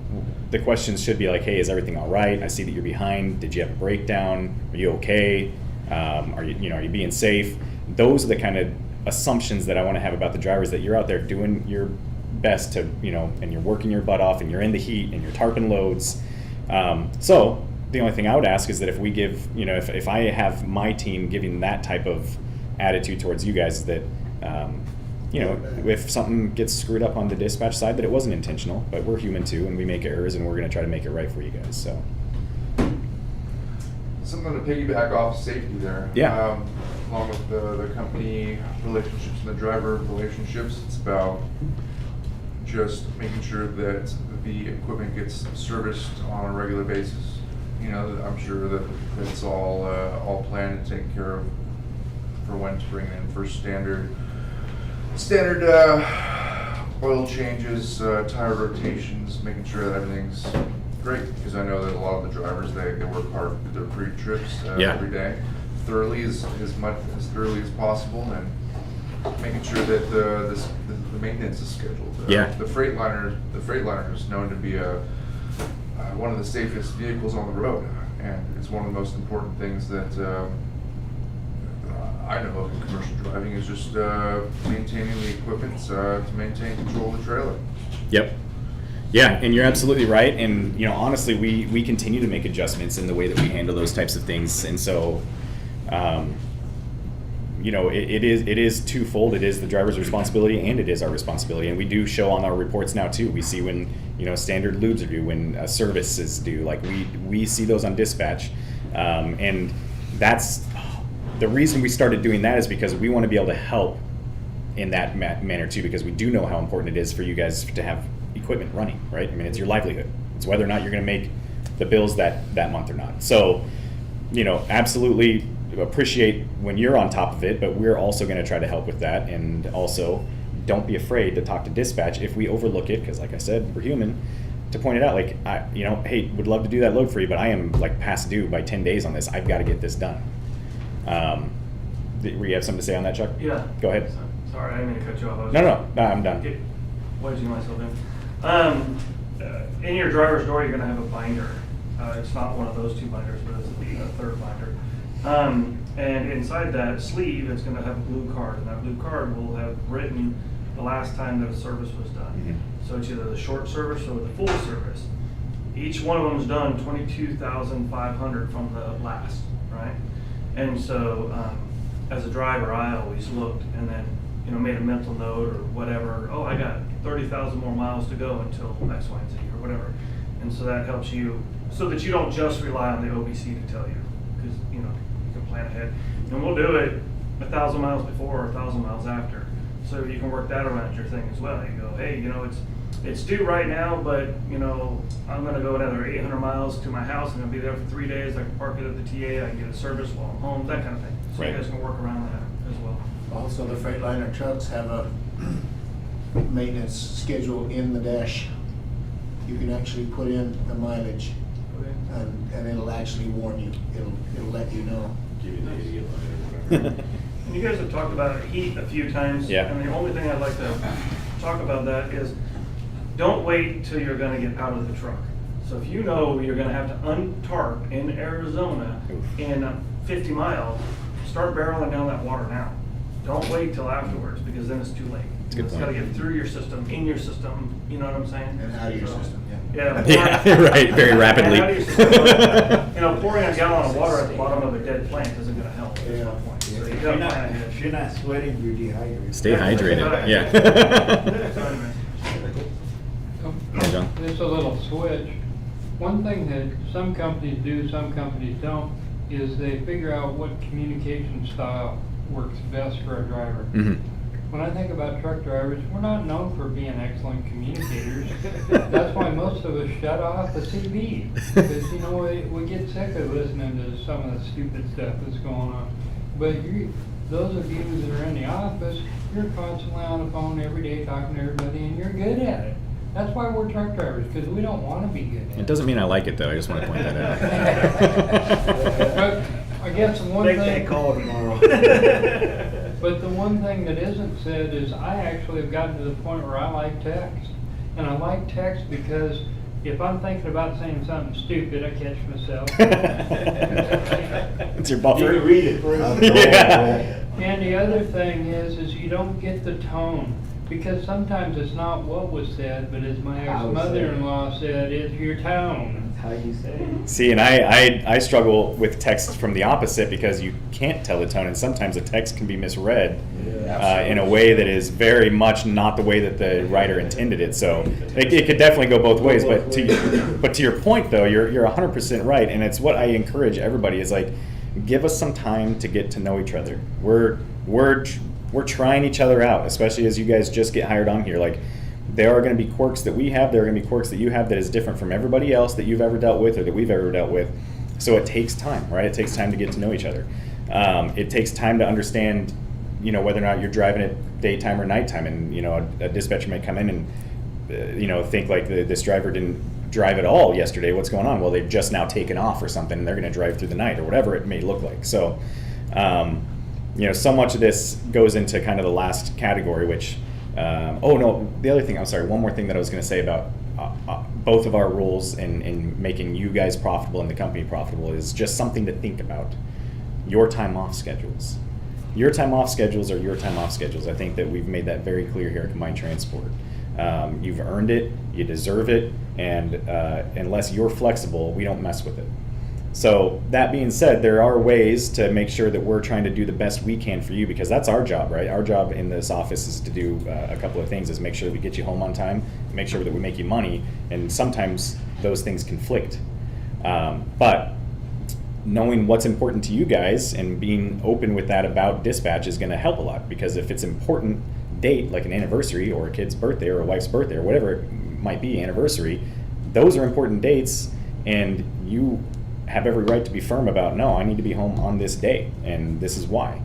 the questions should be like, hey, is everything all right? I see that you're behind. Did you have a breakdown? Are you okay? Are you being safe? Those are the kind of assumptions that I want to have about the drivers, that you're out there doing your best to, and you're working your butt off and you're in the heat and you're tarping loads. So the only thing I would ask is that if we give, if I have my team giving that type of attitude towards you guys, that, if something gets screwed up on the dispatch side, that it wasn't intentional, but we're human too, and we make errors, and we're going to try to make it right for you guys. So Something to piggyback off safety there. Yeah. Along with the company relationships and the driver relationships, it's about just making sure that the equipment gets serviced on a regular basis. I'm sure that it's all planned and taken care of for when to bring it in for standard oil changes, tire rotations, making sure that everything's great, because I know that a lot of the drivers, they work hard with their pre-trips every day, thoroughly as thoroughly as possible, and making sure that the maintenance is scheduled. The Freightliner is known to be one of the safest vehicles on the road, and it's one of the most important things that I know of in commercial driving is just maintaining the equipment to maintain control of the trailer. Yep. Yeah, and you're absolutely right. And honestly, we continue to make adjustments in the way that we handle those types of things. And so, it is twofold. It is the driver's responsibility, and it is our responsibility. And we do show on our reports now too. We see when standard lubes are due, when a service is due. Like we see those on dispatch, and that's the reason we started doing that, is because we want to be able to help in that manner too, because we do know how important it is for you guys to have equipment running, right? I mean, it's your livelihood. It's whether or not you're going to make the bills that month or not. So, absolutely appreciate when you're on top of it, but we're also going to try to help with that. And also, don't be afraid to talk to dispatch if we overlook it, because like I said, we're human, to point it out, like, hey, would love to do that load for you, but I am like past due by 10 days on this. I've got to get this done. Were you have something to say on that, Chuck? Yeah. Go ahead. Sorry, I didn't mean to cut you off. No, I'm done. Get wedging myself in. In your driver's door, you're going to have a binder. It's not one of those two binders, but it's the third binder. And inside that sleeve, it's going to have a blue card, and that blue card will have written the last time that a service was done. Mm-hmm. So it's either the short service or the full service. Each one of them is done 22,500 from the last, right? And so, as a driver, I always looked and then, made a mental note or whatever. Oh, I got 30,000 more miles to go until X, Y, and Z or whatever. And so that helps you, so that you don't just rely on the OBC to tell you, because, you can plan ahead. And we'll do it 1,000 miles before or 1,000 miles after. So you can work that around your thing as well. You go, hey, it's due right now, but, I'm going to go another 800 miles to my house. I'm going to be there for 3 days. I can park it at the TA. I can get a service while I'm home, that kind of thing. So Right. you guys can work around that as well. Also, the Freightliner trucks have a maintenance schedule in the dash. You can actually put in the mileage, Okay. and it'll actually warn you. It'll let you know. Give you the idiot letter or whatever. And you guys have talked about heat a few times. Yeah. And the only thing I'd like to talk about that is don't wait till you're gonna get out of the truck. So if you know you're gonna have to untarp in Arizona in 50 miles, start barreling down that water now. Don't wait till afterwards, because then it's too late. a good It's gotta point. get through your system, in your system, you know what I'm saying? And out of your So, system, yeah. Yeah. Yeah, right, very rapidly. And out of your system. You know, pouring a gallon of water at the bottom of a dead plant isn't gonna help, that's my point. So you If gotta you're plan not, ahead. if you're not sweating, you're dehydrated. Stay hydrated, yeah. Yeah, John? It's a little switch. One thing that some companies do, some companies don't, is they figure out what communication style works best for a driver. Mhm. When I think about truck drivers, we're not known for being excellent communicators. That's why most of us shut off the TV. Because, you know, we get sick of listening to some of the stupid stuff that's going on. But those of you that are in the office, you're constantly on the phone every day talking to everybody, and you're good at it. That's why we're truck drivers, because we don't want to be good at it. It doesn't mean I like it though, I just want to point that But out. I guess the one Make thing. that call tomorrow. But the one thing that isn't said is I actually have gotten to the point where I like text. And I like text because if I'm thinking about saying something stupid, I catch myself. It's your buffer. You can read it first. Yeah. And the other thing is you don't get the tone. Because sometimes it's not what was said, but as my How it was said. ex-mother-in-law said, it's your tone. That's how you say it. See, and I struggle with text from the opposite because you can't tell the tone, and sometimes a text can be misread in a way that is very much not the way that the writer intended it. So it could definitely go both ways. But to your point, though, you're 100% right, and it's what I encourage everybody is like, give us some time to get to know each other. We're trying each other out, especially as you guys just get hired on here. Like, there are going to be quirks that we have, there are going to be quirks that you have that is different from everybody else that you've ever dealt with or that we've ever dealt with. So it takes time, right? It takes time to get to know each other. It takes time to understand, you know, whether or not you're driving at daytime or nighttime. And, you know, a dispatcher may come in and, you know, think like this driver didn't drive at all yesterday. What's going on? Well, they've just now taken off or something, and they're going to drive through the night or whatever it may look like. So, you know, so much of this goes into kind of the last category, which, the other thing, I'm sorry, one more thing that I was going to say about both of our rules in making you guys profitable and the company profitable is just something to think about. Your time off schedules. Your time off schedules are your time off schedules. I think that we've made that very clear here at Combined Transport. You've earned it, you deserve it, and unless you're flexible, we don't mess with it. So that being said, there are ways to make sure that we're trying to do the best we can for you, because that's our job, right? Our job in this office is to do a couple of things, is make sure that we get you home on time, make sure that we make you money, and sometimes those things conflict. But knowing what's important to you guys and being open with that about dispatch is going to help a lot, because if it's important date, like an anniversary or a kid's birthday or a wife's birthday or whatever it might be, anniversary, those are important dates, and you have every right to be firm about, no, I need to be home on this day, and this is why.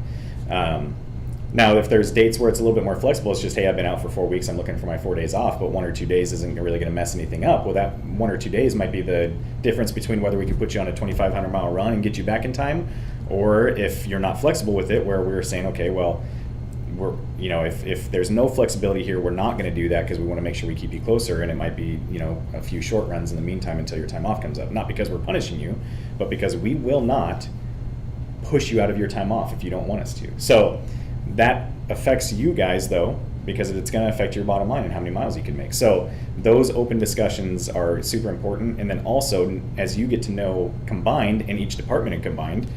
Now, if there's dates where it's a little bit more flexible, it's just, hey, I've been out for 4 weeks, I'm looking for my 4 days off, but 1 or 2 days isn't really going to mess anything up. Well, that 1 or 2 days might be the difference between whether we can put you on a 2,500-mile run and get you back in time, or if you're not flexible with it, where we're saying, okay, well, we're, you know, if there's no flexibility here, we're not going to do that because we want to make sure we keep you closer, and it might be, you know, a few short runs in the meantime until your time off comes up. Not because we're punishing you, but because we will not push you out of your time off if you don't want us to. So that affects you guys, though, because it's going to affect your bottom line and how many miles you can make. So those open discussions are super important. And then also, as you get to know Combined and each department in Combined,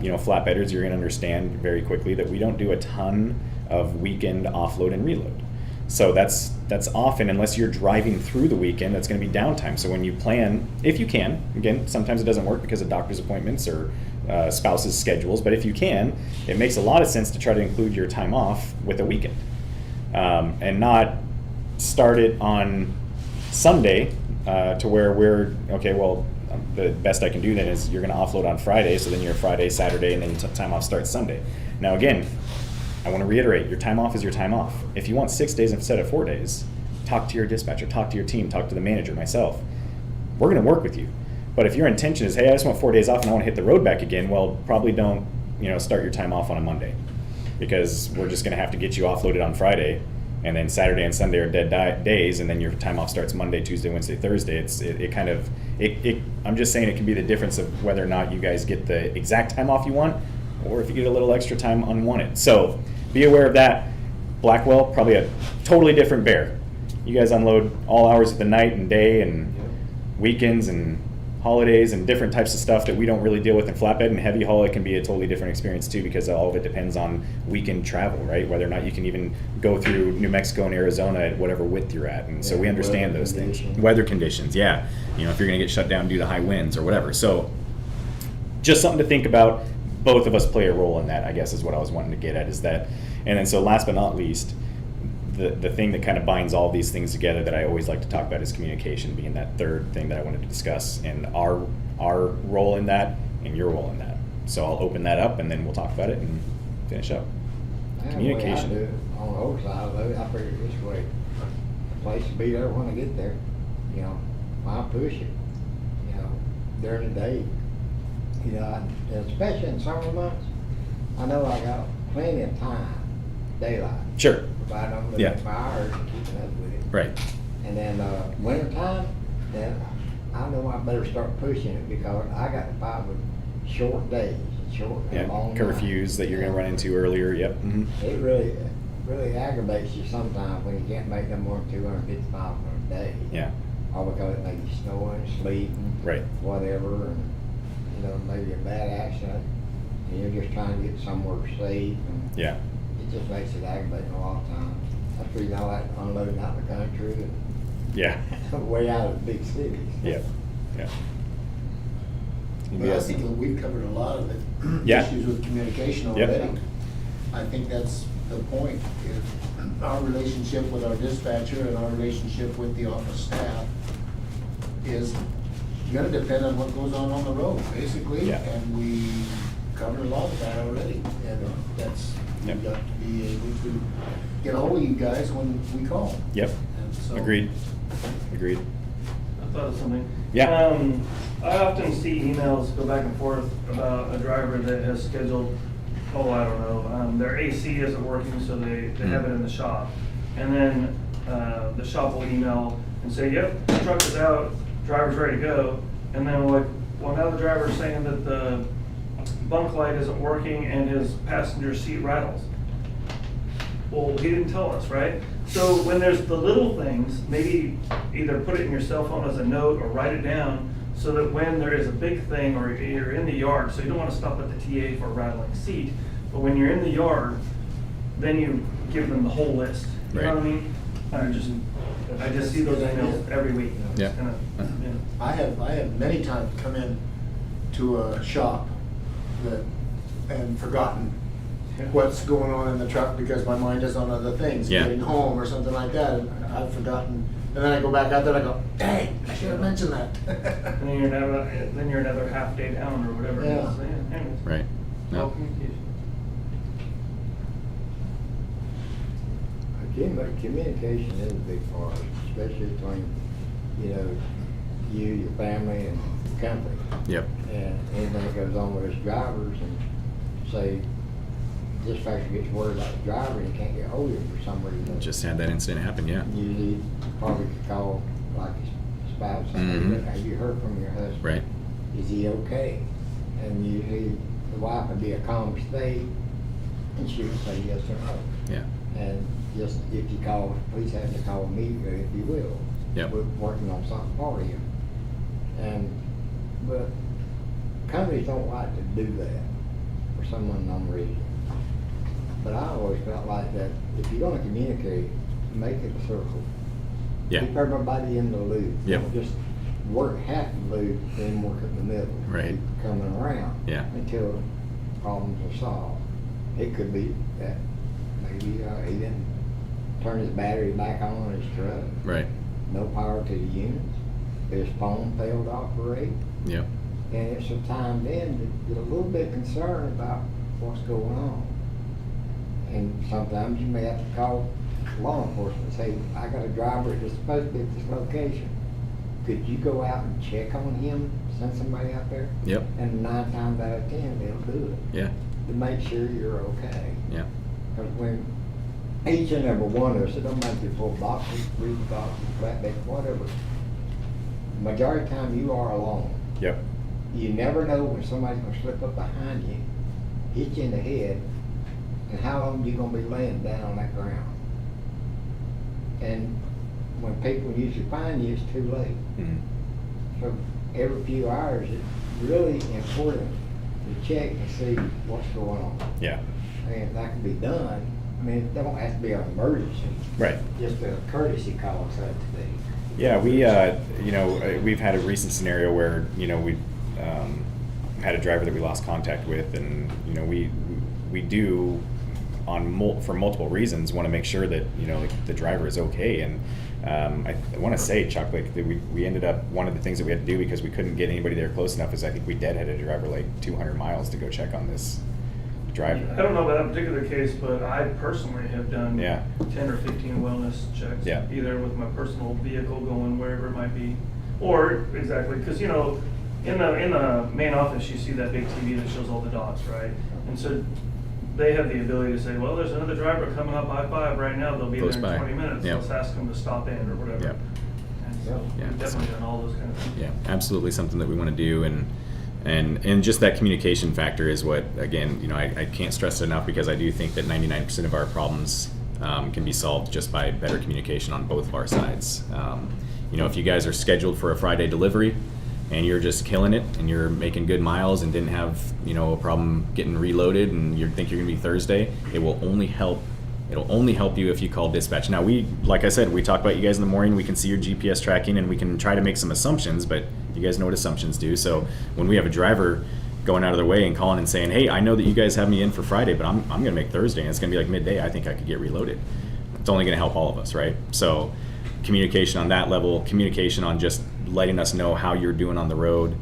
you know, flatbedders, you're going to understand very quickly that we don't do a ton of weekend offload and reload. So that's often, unless you're driving through the weekend, that's going to be downtime. So when you plan, if you can, again, sometimes it doesn't work because of doctor's appointments or spouses' schedules, but if you can, it makes a lot of sense to try to include your time off with a weekend, and not start it on Sunday to where we're, okay, well, the best I can do then is you're going to offload on Friday, so then you're Friday, Saturday, and then time off starts Sunday. Now again, I want to reiterate, your time off is your time off. If you want 6 days instead of 4 days, talk to your dispatcher, talk to your team, talk to the manager, myself. We're going to work with you. But if your intention is, hey, I just want 4 days off and I want to hit the road back again, well, probably don't, you know, start your time off on a Monday, because we're just going to have to get you offloaded on Friday and then Saturday and Sunday are dead days, and then your time off starts Monday, Tuesday, Wednesday, Thursday. I'm just saying it can be the difference of whether or not you guys get the exact time off you want, or if you get a little extra time unwanted. So be aware of that. Blackwell, probably a totally different bear. You guys unload all hours of the night and day and weekends and holidays and different types of stuff that we don't really deal with in flatbed. And heavy haul, it can be a totally different experience too, because all of it depends on weekend travel, right? Whether or not you can even go through New Mexico and Arizona at whatever width you're at. And so we understand those things. Weather conditions, yeah. You know, if you're gonna get shut down due to high winds or whatever. So just something to think about. Both of us play a role in that, I guess, is what I was wanting to get at, is that. And then so last but not least, the thing that kind of binds all these things together that I always like to talk about is communication being that third thing that I wanted to discuss, and our role in that and your role in that. So I'll open that up and then we'll talk about it and finish up. Communication. The way I do it, on the old side of it, I figure it this way, the place will be there when I get there, you know, I push it, you know, during the day, you know, especially in summer months, I know I got plenty of time, daylight. Sure. If I don't look Yeah. at my hours and keeping up with it. Right. And then, winter time, then I know I better start pushing it, because I got to fight with short days, short Yeah. and long Curfews nights. that you're gonna run into earlier. Yep. Mhm. It really aggravates you sometimes when you can't make no more than 250 miles in a day. Yeah. All because it may be snowing, sleeting. Right. Whatever, and, you know, maybe a bad accident, and you're just trying to get somewhere safe, and Yeah. it just makes it aggravating a lot of times. That's the reason I like unloading out in the country Yeah. and way out of the big cities. Yeah. Yeah. Well, I think that we've covered a lot of it. Yeah. Issues with communication Yep. already. I think that's the point, is our relationship with our dispatcher and our relationship with the office staff is gonna depend on what goes on the road, basically. Yeah. And we covered a lot of that already, and that's, Yep. we've got to be able to get ahold of you guys when we call. Yep. And so- Agreed. Agreed. I thought of something. Yeah. I often see emails go back and forth about a driver that has scheduled, I don't know, their AC isn't working, so they have it in the shop. And then, the shop will email and say, yep, the truck is out, driver's ready to go. And then we're like, well, now the driver's saying that the bunk light isn't working and his passenger seat rattles. Well, he didn't tell us, right? So when there's the little things, maybe either put it in your cell phone as a note or write it down, so that when there is a big thing, or you're in the yard, so you don't want to stop at the TA for a rattling seat, but when you're in the yard, then you give them the whole list. You know what I mean? I just see those emails every week. It's Yeah. kinda, yeah. I have many times come in to a shop and forgotten what's going on in the truck because my mind is on other things, Yeah. getting home or something like that, and I've forgotten. And then I go back out there and I go, dang, I should have mentioned that. And then you're another half day down or whatever it is. Yeah. So, yeah, anyways. Right. All No. communication. Communication is a big part, especially between, you know, you, your family, and the company. Yep. And anything that goes on with us drivers, and say, dispatcher gets worried about the driver and you can't get hold of him for some reason. Just had that incident happen. Yeah. Usually, probably could call like his spouse and Mhm. say, have you heard from your husband? Right. Is he okay? And usually, the wife would be a calm state, and she would say yes or no. Yeah. And just, if you call, please have to call me, if you will. Yep. We're working on something for you. But companies don't like to do that for some unknown reason. But I always felt like that if you're gonna communicate, make it a circle. Yeah. Keep everybody in the loop. Yep. Don't just work half the loop, then work in the middle. Right. Keep coming around. Yeah. Until problems are solved. It could be that maybe he didn't turn his battery back on his truck. Right. No power to the units. His phone failed to operate. Yep. And it's a time then to get a little bit concerned about what's going on. And sometimes you may have to call law enforcement and say, I got a driver that's supposed to be at this location. Could you go out and check on him, send somebody out there? Yep. And 9 times out of 10, they'll do it Yeah. to make sure you're okay. Yeah. Because when each and every one of us, it don't matter if you're full boxes, three boxes, flatbed, whatever. Majority of the time you are alone. Yep. You never know when somebody's gonna slip up behind you, hit you in the head, and how long you gonna be laying down on that ground. And when people usually find you, it's too late. Mhm. So every few hours, it's really important to check and see what's going on. Yeah. And if that can be done, I mean, it don't have to be an emergency, Right. just a courtesy call, so to speak. Yeah, we, we've had a recent scenario where, we had a driver that we lost contact with, and, we do, for multiple reasons, want to make sure that, the driver is okay. And I want to say, Chuck, like, that we ended up, one of the things that we had to do because we couldn't get anybody there close enough is I think we deadheaded a driver like 200 miles to go check on this driver. I don't know about that particular case, but I personally have done Yeah. 10 or 15 wellness checks. Yeah. Either with my personal vehicle going wherever it might be, or exactly, because in the main office, you see that big TV that shows all the dots, right? And so they have the ability to say, well, there's another driver coming up I-5 right now, they'll be Close there in by. 20 minutes, Yeah. let's ask them to stop in or whatever. Yep. And so Yeah. we've definitely done all those kind of things. Yeah, absolutely something that we want to do, and just that communication factor is what, again, I can't stress it enough, because I do think that 99% of our problems can be solved just by better communication on both of our sides. If you guys are scheduled for a Friday delivery and you're just killing it and you're making good miles and didn't have a problem getting reloaded, and you think you're going to be Thursday, it will only help. It'll only help you if you call dispatch. Now, like I said, we talk about you guys in the morning. We can see your GPS tracking, and we can try to make some assumptions, but you guys know what assumptions do. So when we have a driver going out of their way and calling and saying, hey, I know that you guys have me in for Friday, but I'm going to make Thursday, and it's going to be like midday, I think I could get reloaded. It's only going to help all of us, right? So communication on that level, communication on just letting us know how you're doing on the road.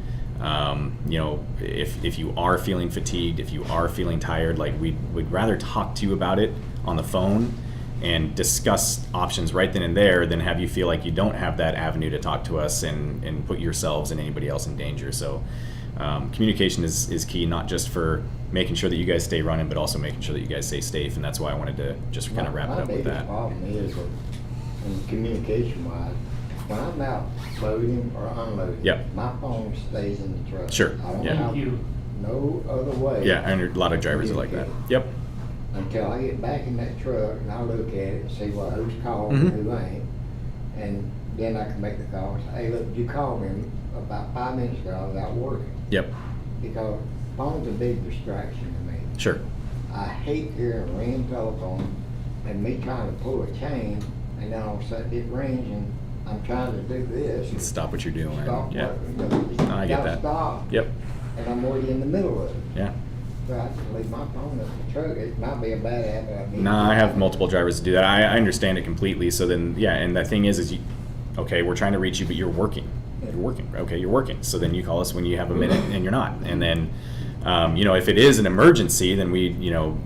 If you are feeling fatigued, if you are feeling tired, like we'd rather talk to you about it on the phone and discuss options right then and there than have you feel like you don't have that avenue to talk to us and put yourselves and anybody else in danger. So communication is key, not just for making sure that you guys stay running, but also making sure that you guys stay safe. And that's why I wanted to just kind of wrap it up with that. My biggest problem is, in communication wise, when I'm out loading or unloading, Yep. my phone stays in the truck. Sure, I don't yeah. have no other way. Yeah, and a lot of drivers are like that. Yep. Until I get back in that truck and I look at it and see who's called Mhm. and who ain't. And then I can make the call and say, hey, look, you called me about 5 minutes ago, I was out working. Yep. Because phone's a big distraction to me. Sure. I hate hearing a ring telephone and me trying to pull a chain, and then all of a sudden it rings and I'm trying to do this. Stop what you're doing. Stop Yeah. what, I get gotta that. stop. Yep. And I'm already in the middle of it. Yeah. So I just leave my phone in the truck. It might be a bad habit. No, I have multiple drivers to do that. I understand it completely. So then, yeah, and the thing is okay, we're trying to reach you, but you're working. You're working. Okay, you're working. So then you call us when you have a minute and you're not. And then, if it is an emergency, then we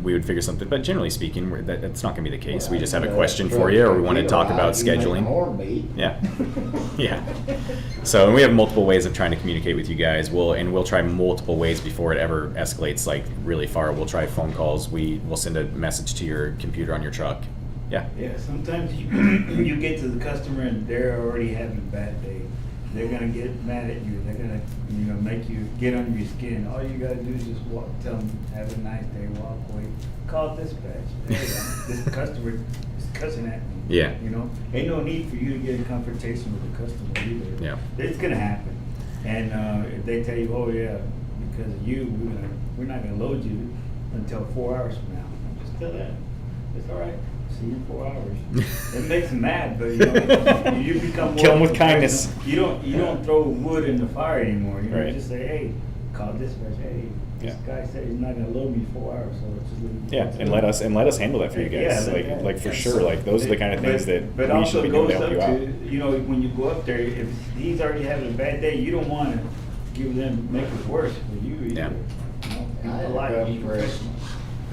would figure something. But generally speaking, that's not going to be the case. We just have a question for you, or we want to talk about scheduling. Yeah. Yeah. So, and we have multiple ways of trying to communicate with you guys. We'll try multiple ways before it ever escalates like really far. We'll try phone calls. We'll send a message to your computer on your truck. Yeah. Yeah, sometimes you get to the customer and they're already having a bad day. They're gonna get mad at you. They're gonna, make you get under your skin. All you gotta do is just tell them, have a nice day, walk away. Call dispatch. Hey, this customer is cussing at me. Yeah. Ain't no need for you to get in confrontation with the customer either. Yeah. It's gonna happen. And if they tell you, oh yeah, because of you, we're not gonna load you until 4 hours from now. Just tell that. It's all right. See you in 4 hours. It makes them mad, but you become Kill 'em more with kindness. You don't throw wood in the fire anymore. You Right. just say, hey, call dispatch. Hey, this guy said he's not gonna load me 4 hours, so just leave me. Yeah, and let us handle that for you guys. Yeah, like for sure. Like those are the kind of things that we should be doing to help you out. But also goes up to, when you go up there, if he's already having a bad day, you don't want to give them, make it worse for you either. Yeah. Be I had a polite, be customer,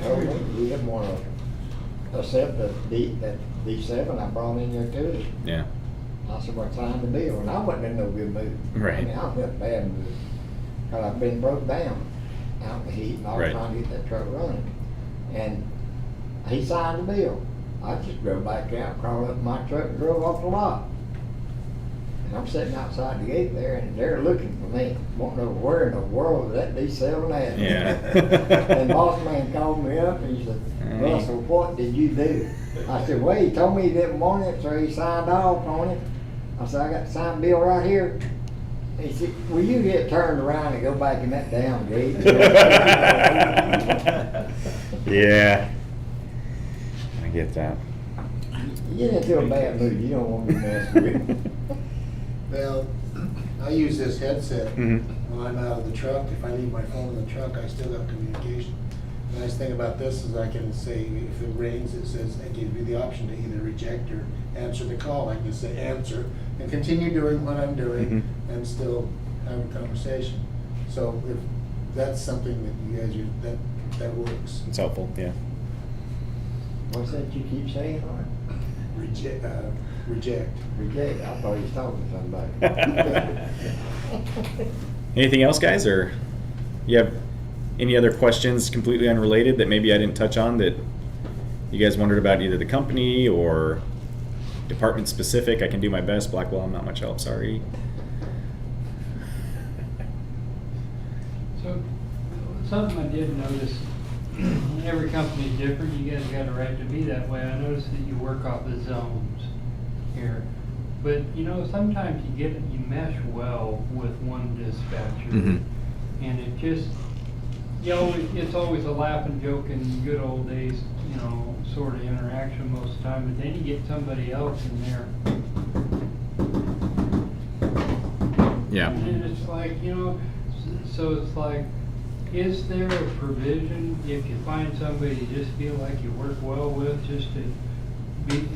professional. we didn't want to accept that D7 I brought in there too. Yeah. I said, well, sign the bill, and I wasn't in no good mood. Right. I mean, I was in a bad mood, because I've been broke down out in the heat, and I was Right. trying to get that truck running. And he signed the bill, I just drove back out, crawled up in my truck and drove off the lot. And I'm sitting outside the gate there and they're looking for me, wanting to know where in the world is that D7 at? Yeah. And boss man called me up and he said, Russell, what did you do? I said, well, he told me he didn't want it, so he signed off on it. I said, I got the signed bill right here. He said, will you get turned around and go back in that damn gate? Yeah. I get that. You get into a bad mood, you don't want to be messed with. Well, I use this headset Mhm. when I'm out of the truck. If I leave my phone in the truck, I still have communication. The nice thing about this is I can say, if it rings, it says, it gives me the option to either reject or answer the call. I can just say answer and continue doing what I'm doing and still have a conversation. So if that's something that you guys use, that works. It's helpful, yeah. What's that you keep saying, Art? Reject. Reject, I thought he was talking to somebody. Anything else, guys, or you have any other questions completely unrelated that maybe I didn't touch on that you guys wondered about either the company or department specific? I can do my best. Blackwell, I'm not much help, sorry. So, something I did notice, every company's different, you guys got a right to be that way. I noticed that you work off the zones here. But, you know, sometimes you mesh well with one dispatcher. Mhm. And it just, it's always a laughing, joking, good old days, you know, sort of interaction most of the time. But then you get somebody else in there. Yeah. And it's like, you know, so it's like, is there a provision if you find somebody you just feel like you work well with, just to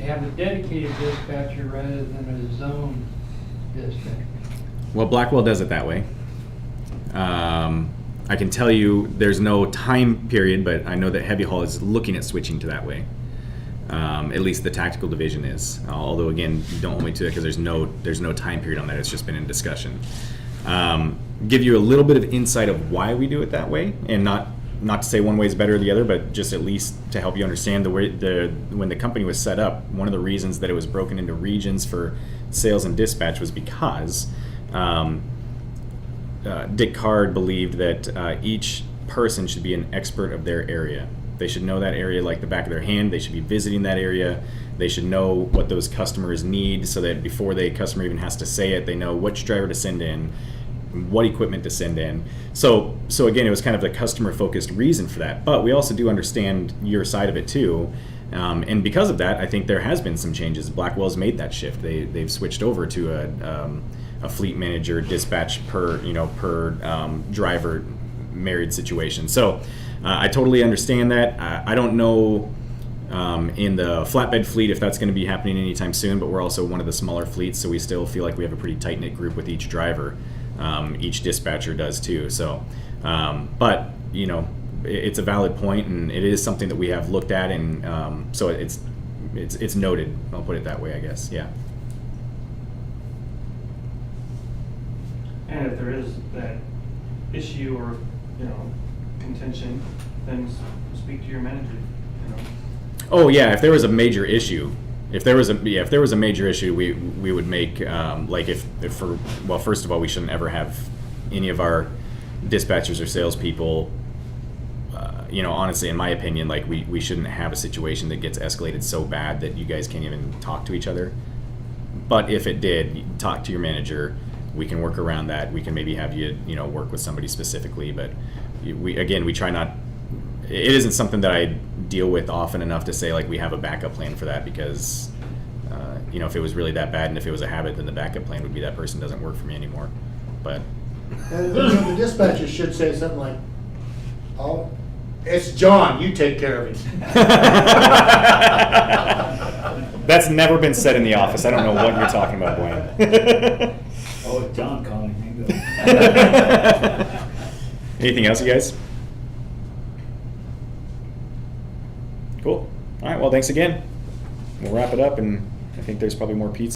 have a dedicated dispatcher rather than a zone dispatcher? Well, Blackwell does it that way. I can tell you there's no time period, but I know that Heavy Haul is looking at switching to that way. At least the tactical division is. Although again, don't hold me to it because there's no time period on that. It's just been in discussion. Give you a little bit of insight of why we do it that way, and not to say one way is better or the other, but just at least to help you understand the way when the company was set up. One of the reasons that it was broken into regions for sales and dispatch was because Dick Card believed that each person should be an expert of their area. They should know that area like the back of their hand. They should be visiting that area. They should know what those customers need so that before the customer even has to say it, they know which driver to send in, what equipment to send in. So again, it was kind of the customer-focused reason for that. But we also do understand your side of it too. And because of that, I think there has been some changes. Blackwell's made that shift. They've switched over to a fleet manager dispatch per driver married situation. So I totally understand that. I don't know in the flatbed fleet if that's going to be happening anytime soon, but we're also one of the smaller fleets, so we still feel like we have a pretty tight-knit group with each driver. Each dispatcher does too. So, but you know, it's a valid point, and it is something that we have looked at, and so it's noted. I'll put it that way, I guess. Yeah. And if there is that issue or, you know, contention, then speak to your manager, you know. Oh yeah, if there was a major issue, if there was a major issue, we would make like if first of all, we shouldn't ever have any of our dispatchers or salespeople. You know, honestly, in my opinion, like we shouldn't have a situation that gets escalated so bad that you guys can't even talk to each other. But if it did, talk to your manager. We can work around that. We can maybe have you work with somebody specifically. But we try not. It isn't something that I deal with often enough to say like we have a backup plan for that, because if it was really that bad and if it was a habit, then the backup plan would be that person doesn't work for me anymore. But And the dispatcher should say something like, "Oh, it's John, you take care of him." that's never been said in the office. I don't know what you're talking about, Blaine. Oh, it's John calling me. Anything else, you guys? Cool. All right, well, thanks again. We'll wrap it up, and I think there's probably more pizza.